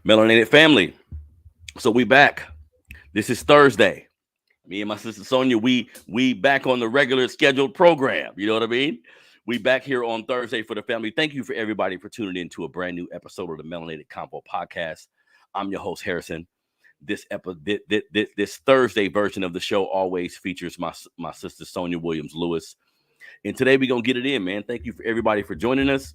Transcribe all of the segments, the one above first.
Melanated family. So we back. This is Thursday. Me and my sister Sonia, we back on the regular scheduled program. You know what I mean? We back here on Thursday for the family. Thank you for everybody for tuning in to a brand new episode of the Melanated Convo podcast. I'm your host Harrison. This Thursday version of the show always features my sister Sonia Williams Lewis. And today we're gonna get it in, man. Thank you for everybody for joining us.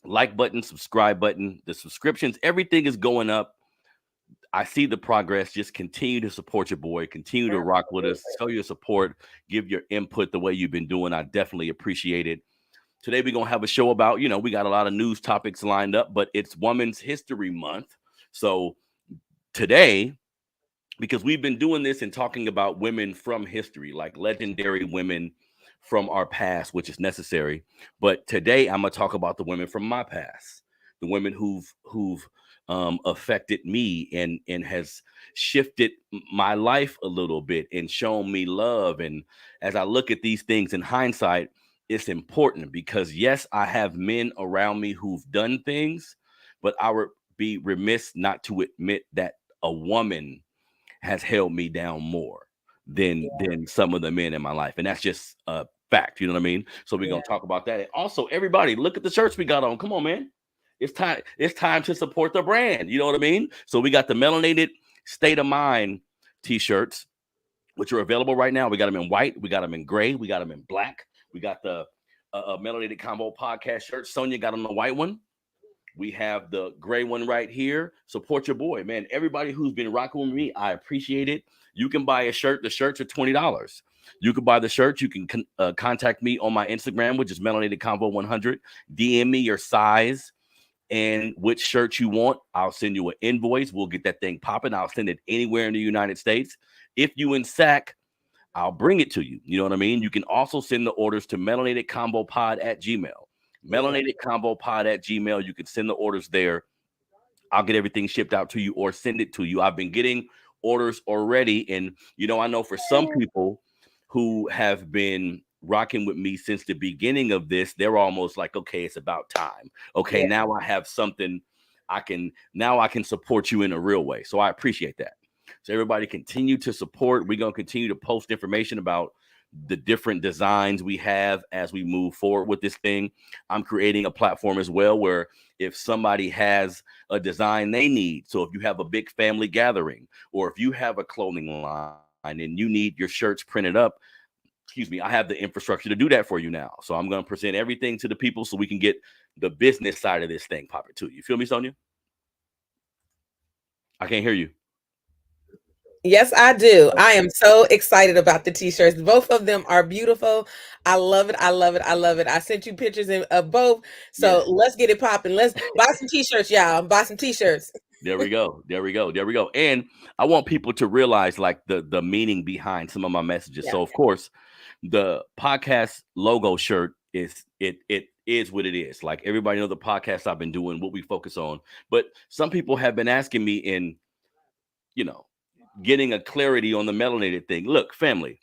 Like button, subscribe button, the subscriptions, everything is going up. I see the progress. Just continue to support your boy. Continue to rock with us. Show your support. Give your input the way you've been doing. I definitely appreciate it. Today we're gonna have a show about, we got a lot of news topics lined up, but it's Women's History Month. So today, because we've been doing this and talking about women from history, like legendary women from our past, which is necessary. But today I'm gonna talk about the women from my past, the women who've affected me and has shifted my life a little bit and shown me love. And as I look at these things in hindsight, it's important because yes, I have men around me who've done things, but I would be remiss not to admit that a woman has held me down more than some of the men in my life. And that's just a fact, you know what I mean? So we're gonna talk about that. And also, everybody, look at the shirts we got on. Come on, man. It's time to support the brand. You know what I mean? So we got the Melanated State of Mind t-shirts, which are available right now. We got them in white, we got them in gray, we got them in black. We got the Melanated Combo podcast shirt. Sonia got on the white one. We have the gray one right here. Support your boy, man. Everybody who's been rocking with me, I appreciate it. You can buy a shirt. The shirts are $20. You can buy the shirt. You can contact me on my Instagram, which is melanatedconvo100. DM me your size and which shirt you want. I'll send you an invoice. We'll get that thing popping. I'll send it anywhere in the United States. If you in SAC, I'll bring it to you. You know what I mean? You can also send the orders to melanatedconvopod@gmail. Melanatedconvopod@gmail. You can send the orders there. I'll get everything shipped out to you or send it to you. I've been getting orders already. And, I know for some people who have been rocking with me since the beginning of this, they're almost like, okay, it's about time. Okay, now I have something I can support you in a real way. So I appreciate that. So everybody continue to support. We're going to continue to post information about the different designs we have as we move forward with this thing. I'm creating a platform as well where if somebody has a design they need, so if you have a big family gathering or if you have a clothing line and you need your shirts printed up, I have the infrastructure to do that for you now. So I'm going to present everything to the people so we can get the business side of this thing popping too. You feel me, Sonia? I can't hear you. Yes, I do. I am so excited about the t-shirts. Both of them are beautiful. I love it. I love it. I love it. I sent you pictures of both. So let's get it popping. Let's buy some t-shirts, y'all. Buy some t-shirts. There we go. There we go. There we go. And I want people to realize like the meaning behind some of my messages. Yeah. So of course, the podcast logo shirt is what it is. Like everybody know the podcast I've been doing, what we focus on. But some people have been asking me in, getting a clarity on the melanated thing. Look, family,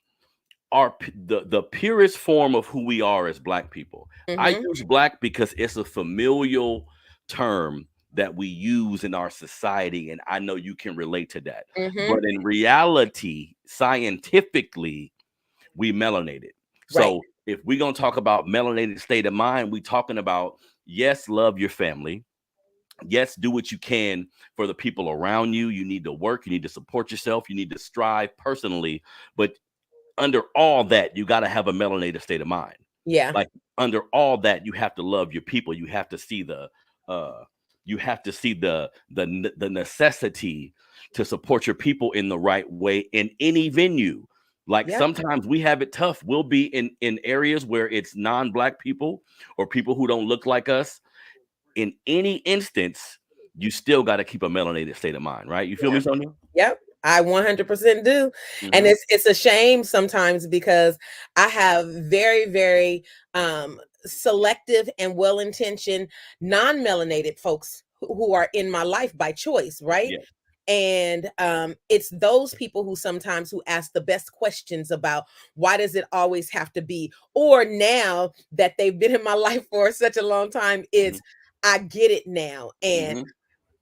the purest form of who we are as Black people. I use Black because it's a familial term that we use in our society, and I know you can relate to that. But in reality, scientifically, we melanated. So if we're gonna talk about melanated state of mind, we're talking about yes, love your family. Yes, do what you can for the people around you. You need to work, you need to support yourself, you need to strive personally. But under all that, you got to have a melanated state of mind. Yeah. Like under all that, you have to love your people. You have to see the the necessity to support your people in the right way in any venue. Like sometimes we have it tough. We'll be in areas where it's non-Black people or people who don't look like us. In any instance, you still got to keep a melanated state of mind, right? You feel me, Sonia? Yep. I 100% do. And it's a shame sometimes because I have very, very selective and well-intentioned non-melanated folks who are in my life by choice, right? And it's those people who sometimes who ask the best questions about why does it always have to be, or now that they've been in my life for such a long time, it's I get it now. And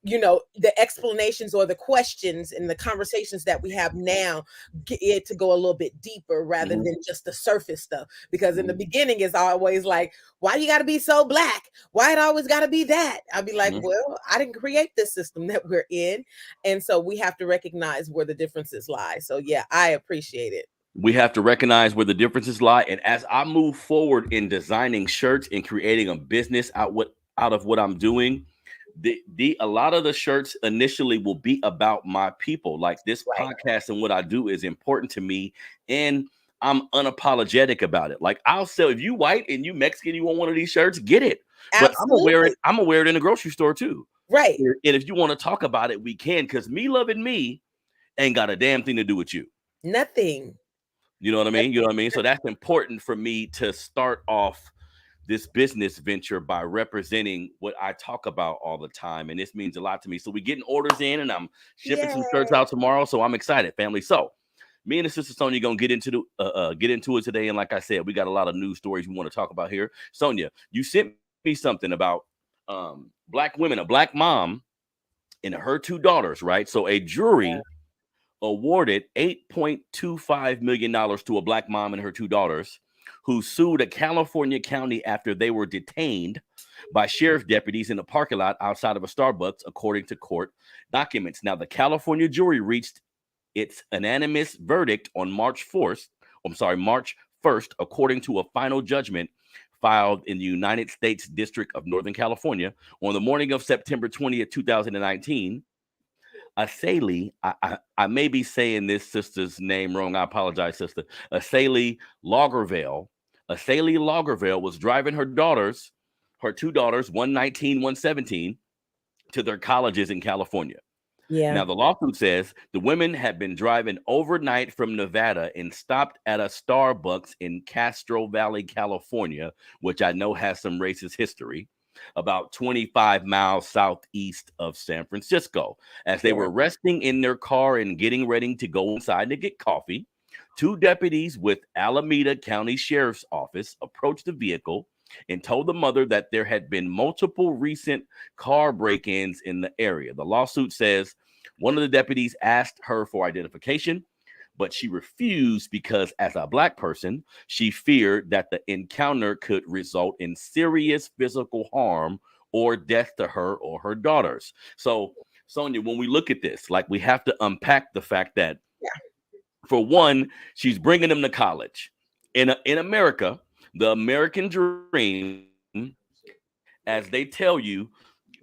the explanations or the questions and the conversations that we have now get it to go a little bit deeper rather Mhm. than just the surface stuff. Because in the Mhm. beginning, it's always like, why you got to be so black? Why it always got to be that? I'd be like, Mhm. well, I didn't create this system that we're in. And so we have to recognize where the differences lie. So yeah, I appreciate it. We have to recognize where the differences lie. And as I move forward in designing shirts and creating a business out of what I'm doing, the a lot of the shirts initially will be about my people. Like this Right. podcast and what I do is important to me, and I'm unapologetic about it. Like I'll sell, if you white and you Mexican, you want one of these shirts, get it. But I'm gonna wear it. Absolutely. I'm gonna wear it in the grocery store too. Right. And if you want to talk about it, we can. Because me loving me ain't got a damn thing to do with you. Nothing. You know what I mean? You know what I mean? So that's important for me to start off this business venture by representing what I talk about all the time. And this means a lot to me. So we're getting orders in and I'm shipping some shirts Yay. out tomorrow. So I'm excited, family. So me and the sister Sonia gonna get into it today. And like I said, we got a lot of news stories we want to talk about here. Sonia, you sent me something about black women, a black mom and her two daughters, right? So a jury awarded $8.25 million to a black mom and her two daughters who sued a California county after they were detained by sheriff deputies in a parking lot outside of a Starbucks, according to court documents. Now, the California jury reached its unanimous verdict on March 1st, according to a final judgment filed in the United States District of Northern California on the morning of September 20th, 2019. Asalee, I may be saying this sister's name wrong. I apologize, sister. Asalee Lagervale. Asalee Lagervale was driving her two daughters, 119, 117, to their colleges in California. Yeah. Now, the lawsuit says the women had been driving overnight from Nevada and stopped at a Starbucks in Castro Valley, California, which I know has some racist history, about 25 miles southeast of San Francisco. As they Yeah. were resting in their car and getting ready to go inside to get coffee, two deputies with Alameda County Sheriff's Office approached the vehicle and told the mother that there had been multiple recent car break-ins in the area. The lawsuit says one of the deputies asked her for identification, but she refused because, as a black person, she feared that the encounter could result in serious physical harm or death to her or her daughters. So, Sonia, when we look at this, like we have to unpack the fact that, for one, she's bringing them to college. In America, the American dream, as they tell you,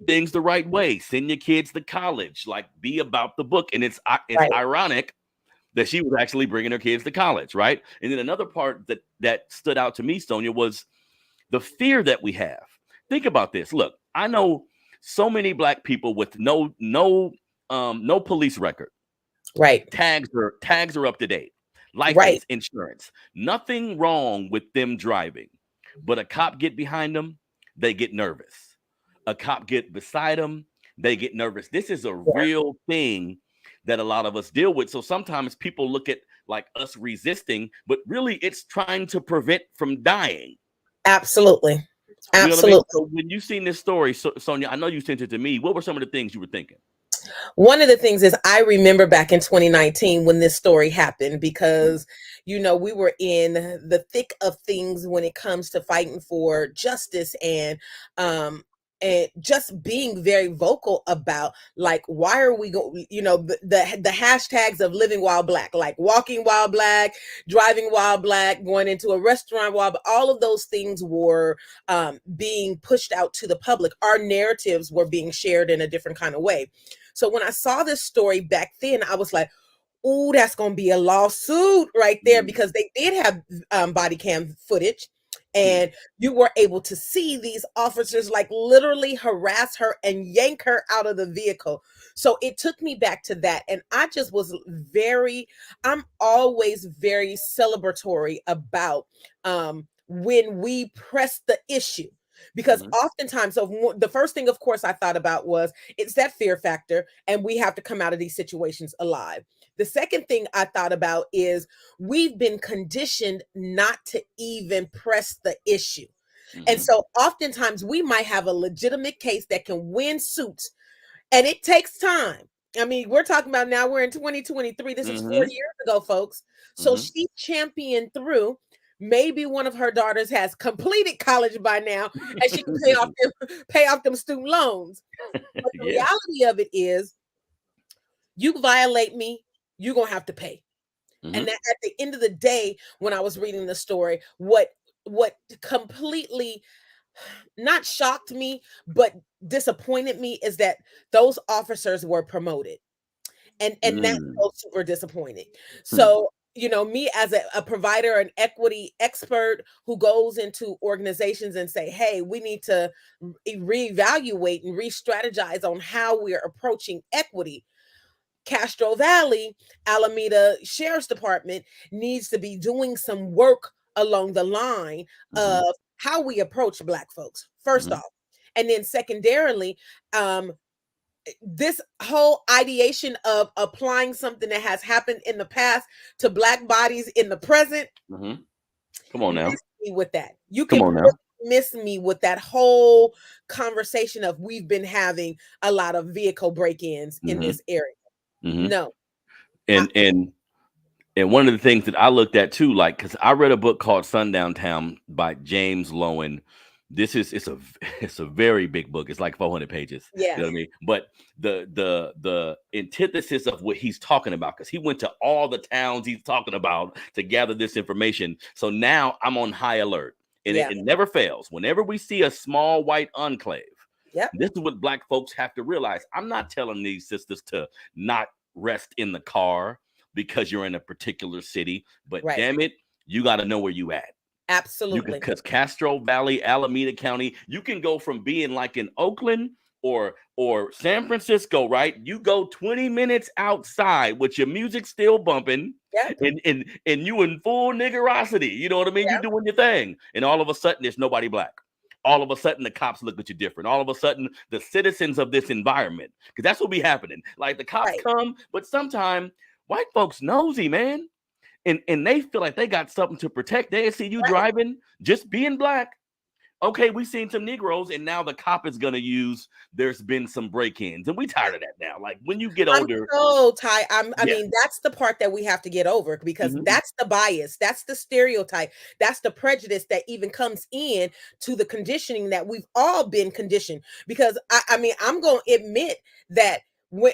things the right way. Send your kids to college, like be about the book. And it's Right. ironic that she was actually bringing her kids to college, right? And then another part that stood out to me, Sonia, was the fear that we have. Think about this. Look, I know so many black people with no police record. Right. Tags are up to date. Right. License, insurance. Nothing wrong with them driving. But a cop get behind them, they get nervous. A cop get beside them, they get nervous. This is a Yeah. real thing that a lot of us deal with. So sometimes people look at like us resisting, but really it's trying to prevent from dying. Absolutely. You know what I mean? Absolutely. So when you seen this story, Sonia, I know you sent it to me. What were some of the things you were thinking? One of the things is I remember back in 2019 when this story happened because, we were in the thick of things when it comes to fighting for justice um, and just being very vocal about like why are we going the hashtags of living while black, like walking while black, driving while black, going into a restaurant while all of those things were being pushed out to the public. Our narratives were being shared in a different kind of way. So when I saw this story back then, I was like, "Ooh, that's going to be a lawsuit right there," Mm, because they did have body cam footage, mm, and you were able to see these officers like literally harass her and yank her out of the vehicle. So it took me back to that, and I just was I'm always very celebratory about when we press the issue. Because mhm, oftentimes, so the first thing, of course, I thought about was it's that fear factor, and we have to come out of these situations alive. The second thing I thought about is we've been conditioned not to even press the issue. And mhm, so oftentimes we might have a legitimate case that can win suits And it takes time. I mean, we're talking about now we're in 2023. This is 4 years ago, folks. So she championed through. Maybe one of her daughters has completed college by now, and she can pay off them student loans. But the reality of it is, you violate me, you're gonna have to pay. And that at the end of the day, when I was reading the story, what completely not shocked me, but disappointed me is that those officers were promoted. And that's so super disappointing. So, you know, me as a provider, an equity expert who goes into organizations and say, hey, we need to reevaluate and re-strategize on how we're approaching equity. Castro Valley, Alameda Sheriff's Department needs to be doing some work along the line of how we approach Black folks, first off. And then secondarily, this whole ideation of applying something that has happened in the past to Black bodies in the present. Come on now. Miss me with that. You can miss me with that whole conversation of we've been having a lot of vehicle break-ins in this area. No. And one of the things that I looked at too, like, because I read a book called Sundown Town by James Lowen. It's a very big book. It's like 400 pages. Yeah. You know what I mean? But the antithesis of what he's talking about, because he went to all the towns he's talking about to gather this information. So now I'm on high alert. And it never fails. Whenever we see a small white enclave, this is what Black folks have to realize. I'm not telling these sisters to not rest in the car because you're in a particular city, but damn it, you got to know where you at. Absolutely. Because Castro Valley, Alameda County, you can go from being like in Oakland or San Francisco, right? You go 20 minutes outside with your music still bumping, and you in full niggerosity. You know what I mean? You're doing your thing, and all of a sudden there's nobody Black. All of a sudden the cops look at you different. All of a sudden the citizens of this environment, because that's what be happening. Like the cops come, but sometimes white folks nosy, man. And they feel like they got something to protect. They see you driving, just being Black. Okay, we've seen some Negroes, and now the cop is gonna use. There's been some break-ins, and we tired of that now. Like when you get older, I mean, that's the part that we have to get over, because that's the bias, that's the stereotype, that's the prejudice that even comes in to the conditioning that we've all been conditioned. Because I mean, I'm gonna admit that when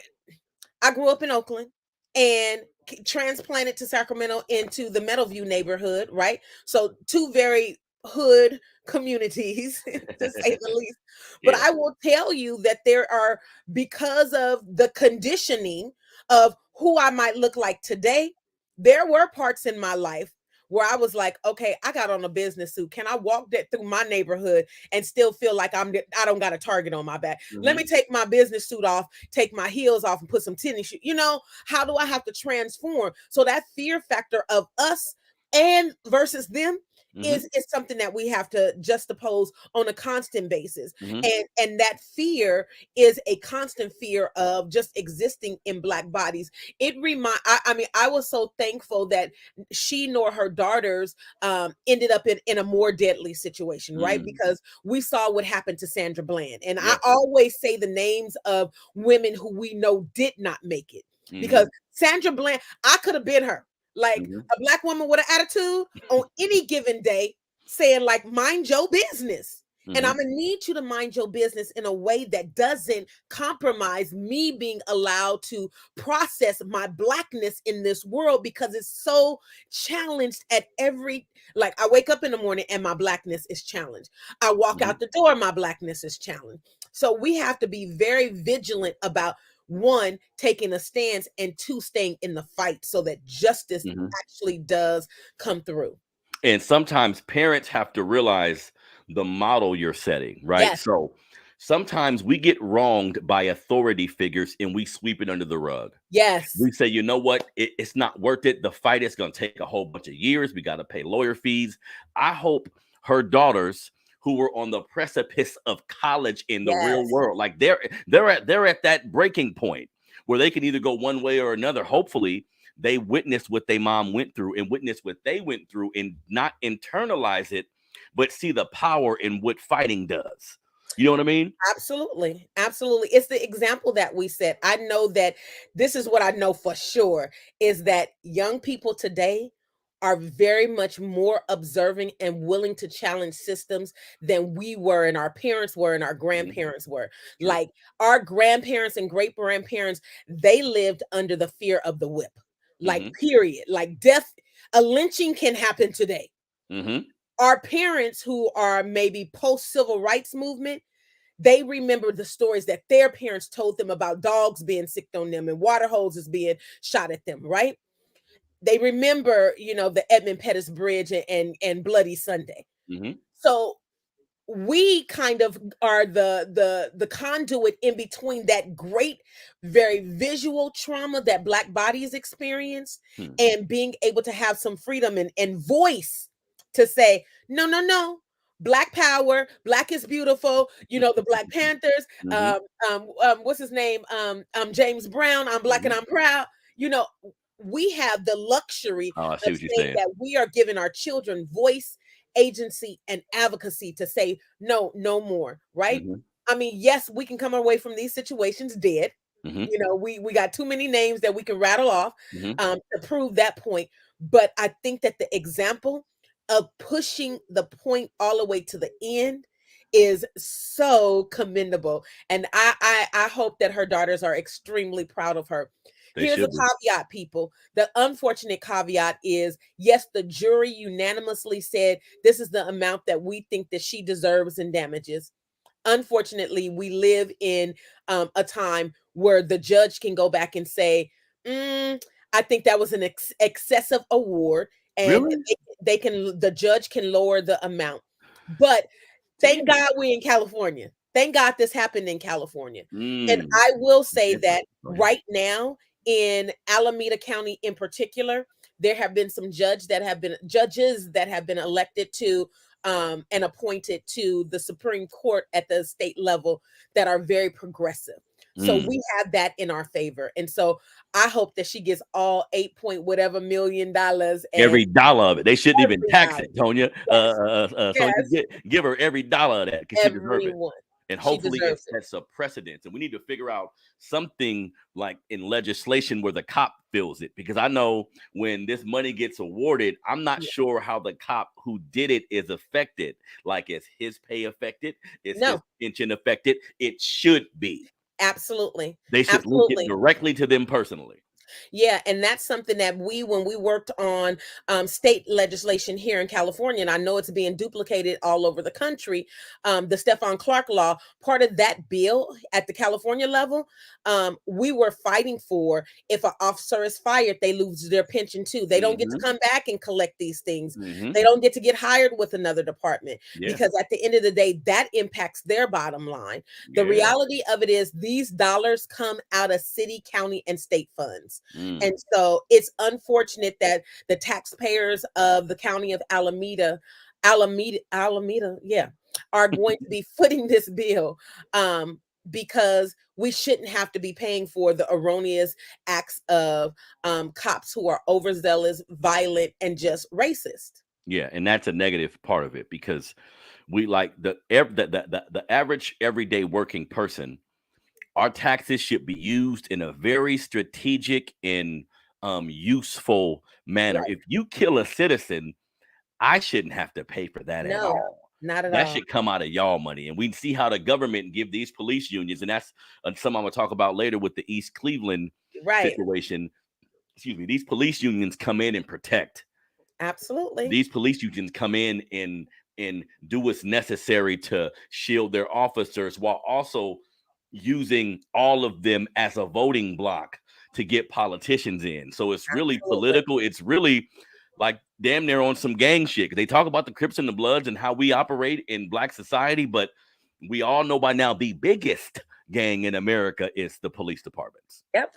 I grew up in Oakland and transplanted to Sacramento into the Meadowview neighborhood, right? So two very hood communities, to say the least. But I will tell you that there are, because of the conditioning of who I might look like today, there were parts in my life where I was like, okay, I got on a business suit. Can I walk that through my neighborhood and still feel like I don't got a target on my back? Let me take my business suit off, take my heels off, and put some tennis shoes. You know, how do I have to transform? So that fear factor of us and versus them is something that we have to juxtapose on a constant basis. And that fear is a constant fear of just existing in Black bodies. I mean, I was so thankful that she nor her daughters ended up in a more deadly situation, right? Because we saw what happened to Sandra Bland. And I always say the names of women who we know did not make it. Because Sandra Bland, I could have been her. Like a Black woman with an attitude on any given day, saying like, mind your business. And I'm gonna need you to mind your business in a way that doesn't compromise me being allowed to process my Blackness in this world, because it's so challenged at every, like I wake up in the morning and my Blackness is challenged. I walk out the door, my Blackness is challenged. So we have to be very vigilant about, one, taking a stance, and two, staying in the fight so that justice actually does come through. And sometimes parents have to realize the model you're setting, right? So sometimes we get wronged by authority figures and we sweep it under the rug. We say, you know what? It's not worth it. The fight is going to take a whole bunch of years. We got to pay lawyer fees. I hope her daughters, who were on the precipice of college in the real world, like they're at that breaking point where they can either go one way or another. Hopefully they witnessed what their mom went through and witnessed what they went through and not internalize it, but see the power in what fighting does. You know what I mean? Absolutely. Absolutely. It's the example that we set. I know that this is what I know for sure is that young people today are very much more observing and willing to challenge systems than we were and our parents were and our Mhm. grandparents were. True. Like our grandparents and great grandparents, they lived under the fear of the whip. Like, Mhm. period. Like death, a lynching can happen today. Mhm. Our parents who are maybe post civil rights movement, they remember the stories that their parents told them about dogs being sicked on them and water hoses being shot at them, right? They remember, the Edmund Pettus Bridge and Bloody Sunday. Mhm. So we kind of are the conduit in between that great, very visual trauma that Black bodies experience Hmm. and being able to have some freedom and voice to say no, no, no. Black power, Black is beautiful. The Black Panthers. Mhm. What's his name? James Brown. I'm Black and Mhm. I'm proud. You know, we have the luxury Oh, I see of what you're saying saying. that we are giving our children voice, agency, and advocacy to say no, no more, right? Mhm. I mean, yes, we can come away from these situations dead. Mhm. We got too many names that we can rattle off Mhm. to prove that point. But I think that the example of pushing the point all the way to the end is so commendable, and I hope that her daughters are extremely proud of her. They Here's a should be. caveat, people. The unfortunate caveat is, yes, the jury unanimously said this is the amount that we think that she deserves in damages. Unfortunately, we live in a time where the judge can go back and say, I think that was an excessive award, and Really? the judge can lower the amount. But thank Damn. God we in California. Thank God this happened in California. And Mm. I will say Different. that Go ahead. right now in Alameda County in particular, there have been some judges that have been elected to and appointed to the Supreme Court at the state level that are very progressive. So Mm. we have that in our favor. And so I hope that she gets all 8 point whatever $1 million and Every dollar of it. They shouldn't even every tax dollar. it, Tonya. Yes, So yes, give her every dollar of that because she deserves it. everyone. And She hopefully it deserves it. sets a precedence. And we need to figure out something like in legislation where the cop feels it. Because I know when this money gets awarded, I'm not Yeah. sure how the cop who did it is affected. Like, is his pay affected? Is his No, pension affected? It should be. absolutely. They should link it Absolutely. directly to them personally. Yeah, and that's something that when we worked on state legislation here in California, and I know it's being duplicated all over the country, the Stephon Clark law, part of that bill at the California level, we were fighting for if an officer is fired, they lose their pension too. They don't get to Mm-hmm. come back and collect these things. Mm-hmm. They don't get to get hired with another department Yeah. because at the end of the day, that impacts their bottom line. The Yeah. reality of it is these dollars come out of city, county, and state funds. Mm. And so it's unfortunate that the taxpayers of the county of Alameda, yeah, are going to be footing this bill because we shouldn't have to be paying for the erroneous acts of cops who are overzealous, violent, and just racist. Yeah, and that's a negative part of it because we like the average everyday working person. Our taxes should be used in a very strategic and useful manner. Right. If you kill a citizen, I shouldn't have to pay for that at No, all. not at That all. should come out of y'all money. And we see how the government give these police unions, and that's something I'm gonna talk about later with the East Cleveland Right. situation. Excuse me, these police unions come in and protect. Absolutely. These police unions come in and do what's necessary to shield their officers while also using all of them as a voting block to get politicians in. So it's really Absolutely. political. It's really like damn near on some gang shit. They talk about the Crips and the Bloods and how we operate in Black society, but we all know by now the biggest gang in America is the police departments. Yep.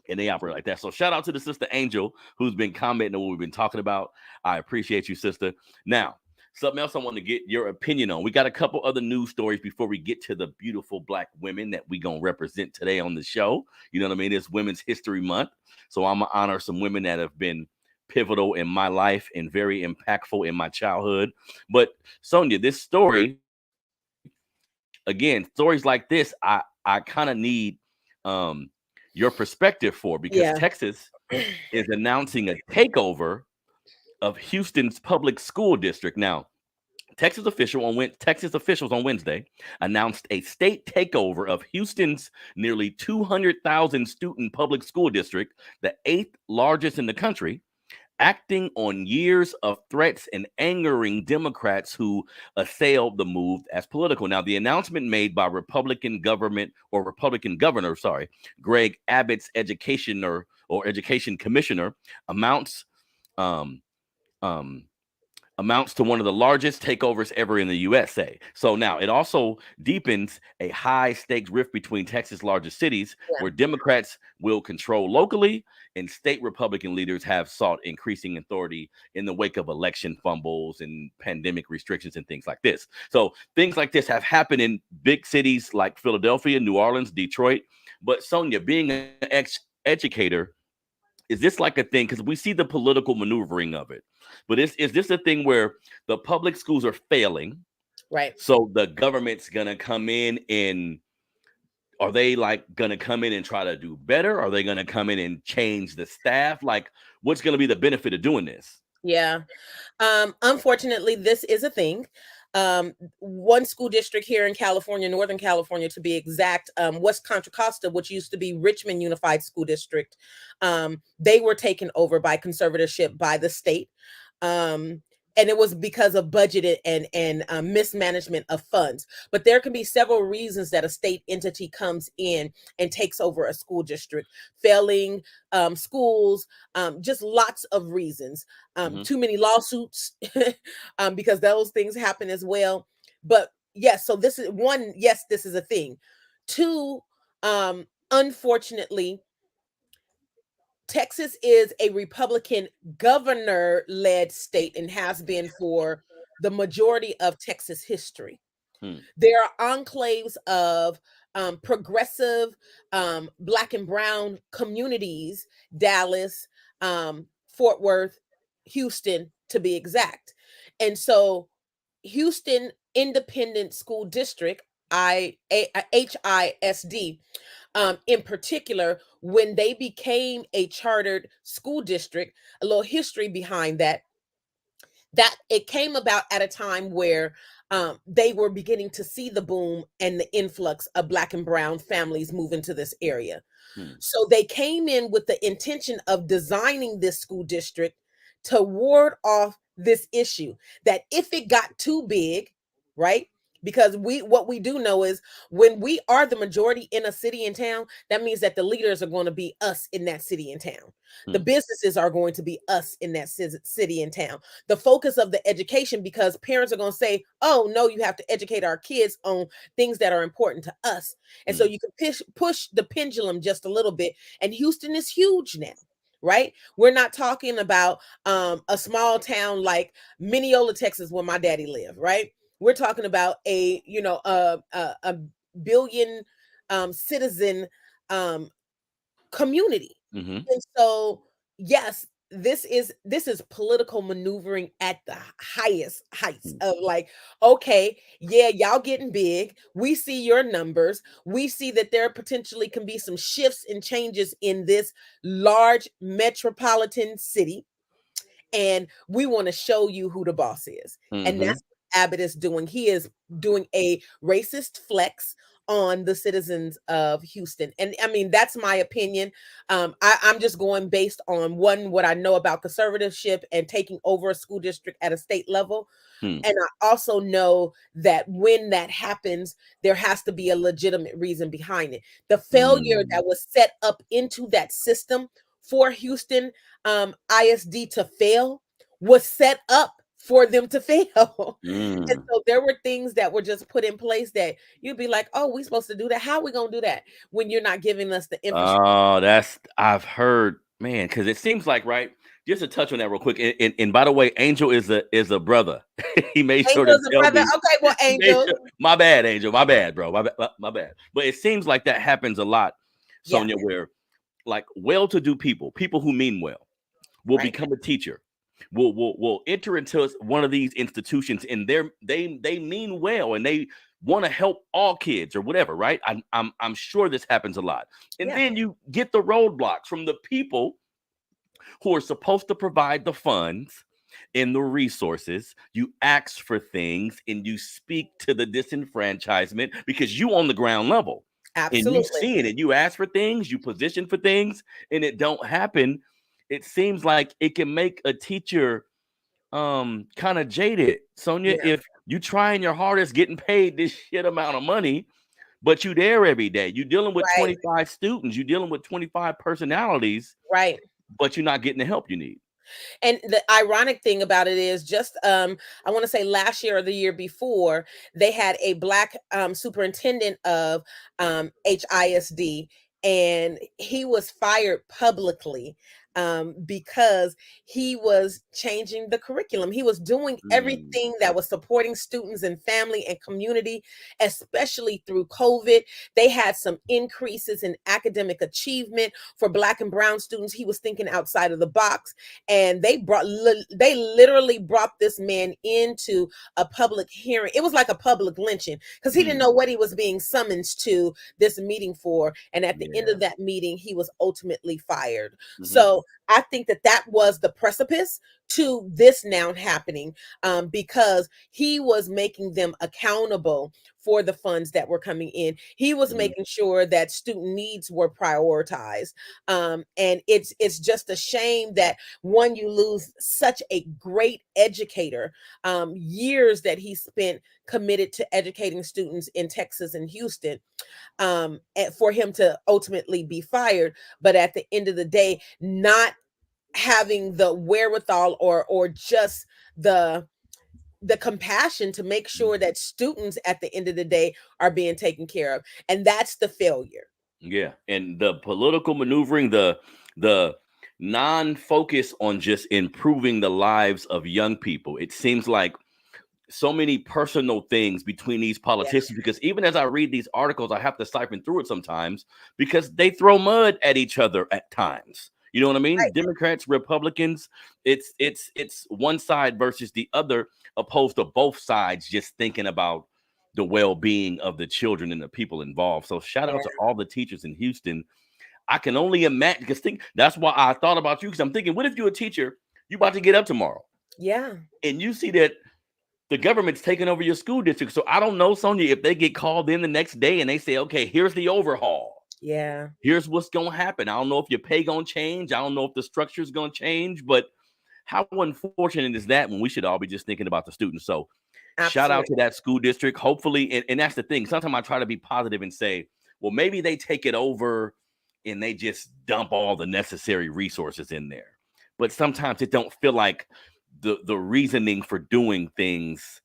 And they operate like that. So shout out to the sister Angel who's been commenting on what we've been talking about. I appreciate you, sister. Now, something else I want to get your opinion on. We got a couple other news stories before we get to the beautiful Black women that we gonna represent today on the show. You know what I mean? It's Women's History Month, so I'm gonna honor some women that have been pivotal in my life and very impactful in my childhood. But Sonia, this story again, stories like this, I kind of need your perspective for, because Yeah. Texas is announcing a takeover of Houston's public school district. Now, Texas officials on Wednesday announced a state takeover of Houston's nearly 200,000 student public school district, the eighth largest in the country, acting on years of threats and angering Democrats who assailed the move as political. Now, the announcement made by Republican governor, Greg Abbott's education commissioner amounts um, um, amounts to one of the largest takeovers ever in the USA. So now it also deepens a high stakes rift between Texas' largest cities, where Democrats will control locally and state Republican leaders have sought increasing authority in the wake of election fumbles and pandemic restrictions and things like this. So things like this have happened in big cities like Philadelphia, New Orleans, Detroit. But Sonia, being an educator, is this like a thing? Because we see the political maneuvering of it. But is this a thing where the public schools are failing? Right. So the government's going to come in and are they like going to come in and try to do better? Are they going to come in and change the staff? Like, what's going to be the benefit of doing this? Yeah. Unfortunately, this is a thing. One school district here in California, Northern California to be exact, West Contra Costa, which used to be Richmond Unified School District, they were taken over by conservatorship by the state. And it was because of budget and mismanagement of funds. But there can be several reasons that a state entity comes in and takes over a school district: failing schools, just lots of reasons. Too many lawsuits, because those things happen as well. But yes, so this is one. Yes, this is a thing. Two, unfortunately, Texas is a Republican governor-led state and has been for the majority of Texas history. There are enclaves of progressive Black and brown communities, Dallas, Fort Worth, Houston, to be exact. And so Houston Independent School District, HISD, in particular, when they became a chartered school district, a little history behind that it came about at a time where they were beginning to see the boom and the influx of Black and brown families move into this area. So they came in with the intention of designing this school district to ward off this issue, that if it got too big, right? Because what we do know is when we are the majority in a city and town, that means that the leaders are going to be us in that city and town. The businesses are going to be us in that city and town. The focus of the education, because parents are going to say, oh, no, you have to educate our kids on things that are important to us. And so you can push the pendulum just a little bit. And Houston is huge now. Right? We're not talking about a small town like Mineola, Texas, where my daddy lived, right? We're talking about a billion citizen community. And so, yes, this is political maneuvering at the highest heights of like, okay, yeah, y'all getting big. We see your numbers. We see that there potentially can be some shifts and changes in this large metropolitan city. And we want to show you who the boss is. And that's what Abbott is doing. He is doing a racist flex on the citizens of Houston. And I mean, that's my opinion. I'm just going based on what I know about conservatorship and taking over a school district at a state level. And I also know that when that happens, there has to be a legitimate reason behind it. The failure that was set up into that system for Houston ISD to fail was set up for them to fail. And so there were things that were just put in place that you'd be like, oh, we're supposed to do that. How are we going to do that when you're not giving us the infrastructure? Oh, I've heard, man, because it seems like, right, just to touch on that real quick. And by the way, Angel is a brother. He made sure to tell me. Okay, well, Angel. My bad, Angel. My bad, bro. My bad. But it seems like that happens a lot, Sonia, where like well-to-do people who mean well, will become a teacher. will enter into one of these institutions, and they mean well, and they want to help all kids or whatever, right? I'm sure this happens a lot. And Yeah, then you get the roadblocks from the people who are supposed to provide the funds and the resources. You ask for things and you speak to the disenfranchisement because you on the ground level and you absolutely. see it, and you ask for things, you position for things, and it don't happen. It seems like it can make a teacher kind of jaded, Sonia, Yeah, if you trying your hardest getting paid this shit amount of money, but you there every day. You dealing with right, 25 students, you dealing with 25 personalities, right. but you're not getting the help you need. And the ironic thing about it is just I want to say last year or the year before, they had a black superintendent of HISD, and he was fired publicly because he was changing the curriculum. He was doing Mm, everything that was supporting students and family and community, especially through COVID. They had some increases in academic achievement for black and brown students. He was thinking outside of the box, and they literally brought this man into a public hearing. It was like a public lynching because he didn't mm, know what he was being summoned to this meeting for, and at the end yeah. of that meeting he was ultimately fired. Hmm. So I think that that was the precipice to this now happening, because he was making them accountable for the funds that were coming in. He was Hmm. making sure that student needs were prioritized, and it's just a shame that one, you lose such a great educator, years that he spent committed to educating students in Texas and Houston, and for him to ultimately be fired, but at the end of the day not having the wherewithal or just the the compassion to make sure that students at the end of the day are being taken care of, and that's the failure. Yeah, and the political maneuvering, the non-focus on just improving the lives of young people. It seems like so many personal things between these Yeah, politicians, because even as I read these articles, I have to siphon through it sometimes because they throw mud at each other at times. You know what I mean? right. Democrats, Republicans, it's one side versus the other, opposed to both sides just thinking about the well-being of the children and the people involved. So shout Yeah, out to all the teachers in Houston. I can only imagine, because that's why I thought about you, because I'm thinking, what if you're a teacher, you about to get up tomorrow yeah, and you see that the government's taking over your school district. So I don't know, Sonia, if they get called in the next day and they say, okay, here's the overhaul. yeah, Here's what's going to happen. I don't know if your pay going to change. I don't know if the structure is going to change, but how unfortunate is that when we should all be just thinking about the students? So shout out absolutely. to that school district. Hopefully, and that's the thing. Sometimes I try to be positive and say, well, maybe they take it over and they just dump all the necessary resources in there. But sometimes it don't feel like the reasoning for doing things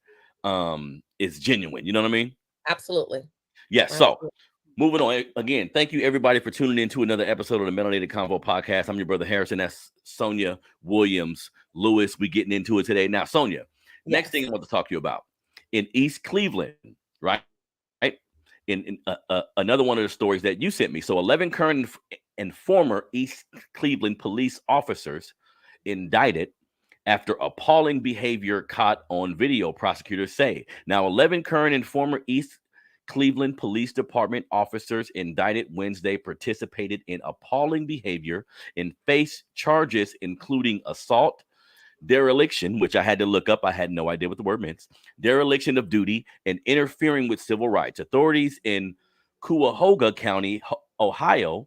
is genuine. You know what I mean? Absolutely. Yeah. So Absolutely. moving on. Again, thank you everybody for tuning in to another episode of the Melanated Convo podcast. I'm your brother Harrison. That's Sonia Williams Lewis. We getting into it today. Now, Sonia, next thing Yes. I want to talk to you about in East Cleveland, right? In another one of the stories that you sent me. So 11 current and former East Cleveland police officers indicted after appalling behavior caught on video, prosecutors say. Now, 11 current and former East Cleveland Police Department officers indicted Wednesday participated in appalling behavior and face charges including assault, dereliction, which I had to look up. I had no idea what the word meant. Dereliction of duty and interfering with civil rights. Authorities in Cuyahoga County, Ohio,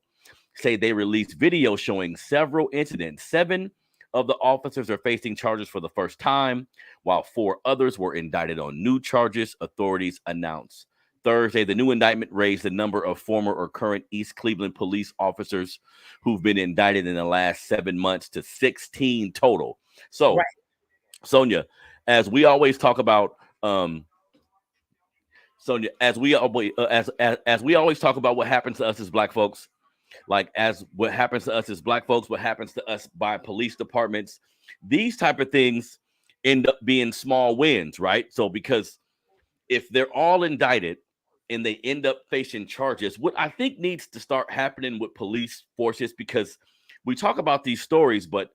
say they released video showing several incidents. 7 of the officers are facing charges for the first time, while 4 others were indicted on new charges, authorities announced. Thursday, the new indictment raised the number of former or current East Cleveland police officers who've been indicted in the last 7 months to 16 total. So, Right. Sonia, as we always talk about, Sonia, as we always talk about what happens to us as Black folks, like as what happens to us as Black folks, what happens to us by police departments, these type of things end up being small wins, right? So because if they're all indicted and they end up facing charges, what I think needs to start happening with police forces, because we talk about these stories, but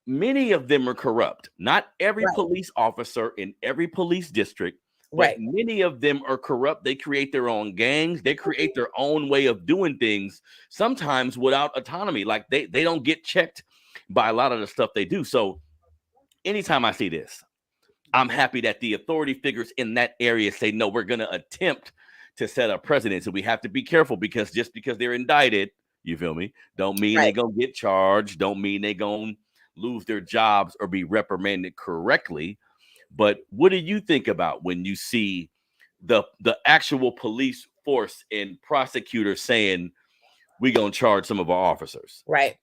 many of them are corrupt. Not every Right. police officer in every police district, but Right. many of them are corrupt. They create their own gangs. They create their own way of doing things, sometimes without autonomy. Like they don't get checked by a lot of the stuff they do. So anytime I see this, I'm happy that the authority figures in that area say, no, we're going to attempt to set a precedent. So we have to be careful, because just because they're indicted, you feel me, don't mean they Right. going to get charged, don't mean they going to lose their jobs or be reprimanded correctly. But what do you think about when you see the actual police force and prosecutors saying we going to charge some of our officers? Right.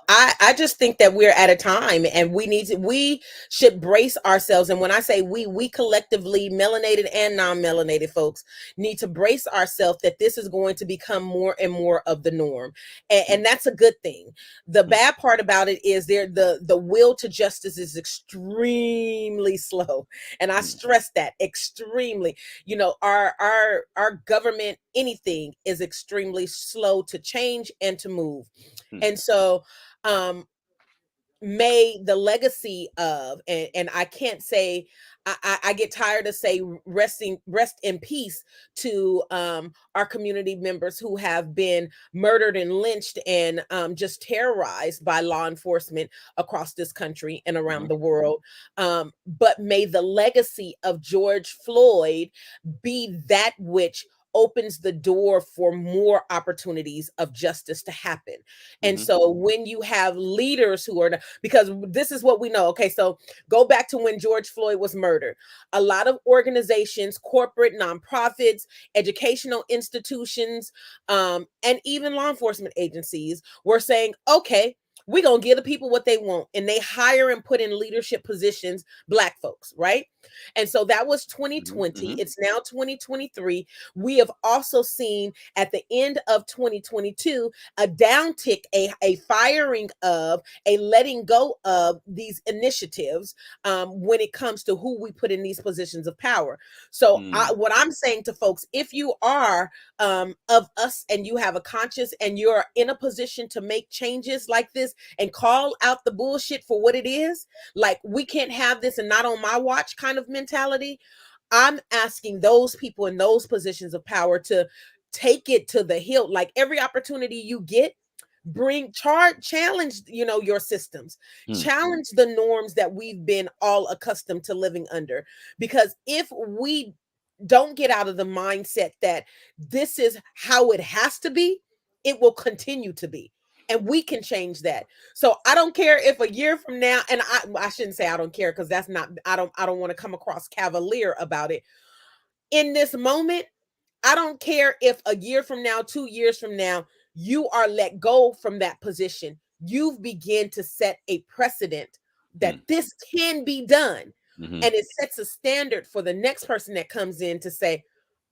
I just think that we're at a time and we should brace ourselves. And when I say we collectively, melanated and non-melanated folks, need to brace ourselves that this is going to become more and more of the norm. And that's a good thing. The bad part about it is the will to justice is extremely slow. And I stress that, extremely. Our government, anything, is extremely slow to change and to move. And so may the legacy of, and I can't say, I get tired of say rest in peace to our community members who have been murdered and lynched and just terrorized by law enforcement across this country and around the world. But may the legacy of George Floyd be that which opens the door for more opportunities of justice to happen. And so when you have leaders who are, because this is what we know. Okay, so go back to when George Floyd was murdered. A lot of organizations, corporate, nonprofits, educational institutions, and even law enforcement agencies were saying, okay, we're going to give the people what they want. And they hire and put in leadership positions Black folks, right? And so that was 2020. It's now 2023. We have also seen at the end of 2022 a downtick, a firing of, a letting go of these initiatives when it comes to who we put in these positions of power. So what I'm saying to folks, if you are of us and you have a conscience and you're in a position to make changes like this and call out the bullshit for what it is, like we can't have this and not on my watch kind of mentality. I'm asking those people in those positions of power to take it to the hilt. Like every opportunity you get, challenge, your systems, challenge the norms that we've been all accustomed to living under. Because if we don't get out of the mindset that this is how it has to be, it will continue to be. And we can change that. So I don't care if a year from now, and I shouldn't say I don't care, because that's not, I don't want to come across cavalier about it. In this moment, I don't care if a year from now, 2 years from now, you are let go from that position. You've begun to set a precedent that this can be done. And it sets a standard for the next person that comes in to say,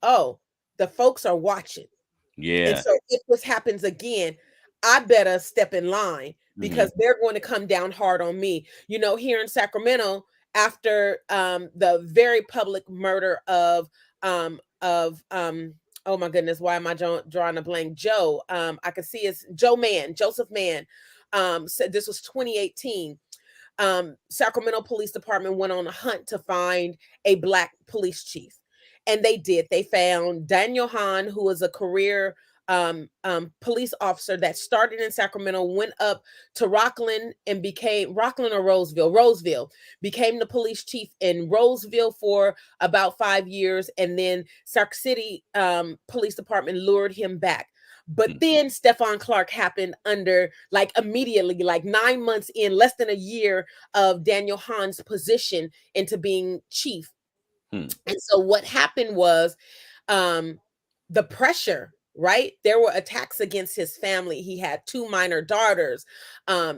oh, the folks are watching. And Yeah. so if this happens again, I better step in line, because they're going to come down hard on me. Here in Sacramento, after the very public murder of oh my goodness, why am I drawing a blank? Joe, I could see it's Joseph Mann. Said this was 2018. Sacramento Police Department went on a hunt to find a Black police chief. And they did. They found Daniel Hahn, who was a career police officer that started in Sacramento, went up to Rockland and became Rockland or Roseville, became the police chief in Roseville for about 5 years. And then Sac City Police Department lured him back. But then Stephon Clark happened under, like, immediately, like 9 months in, less than a year of Daniel Hahn's position into being chief. And so what happened was the pressure, right? There were attacks against his family. He had 2 minor daughters.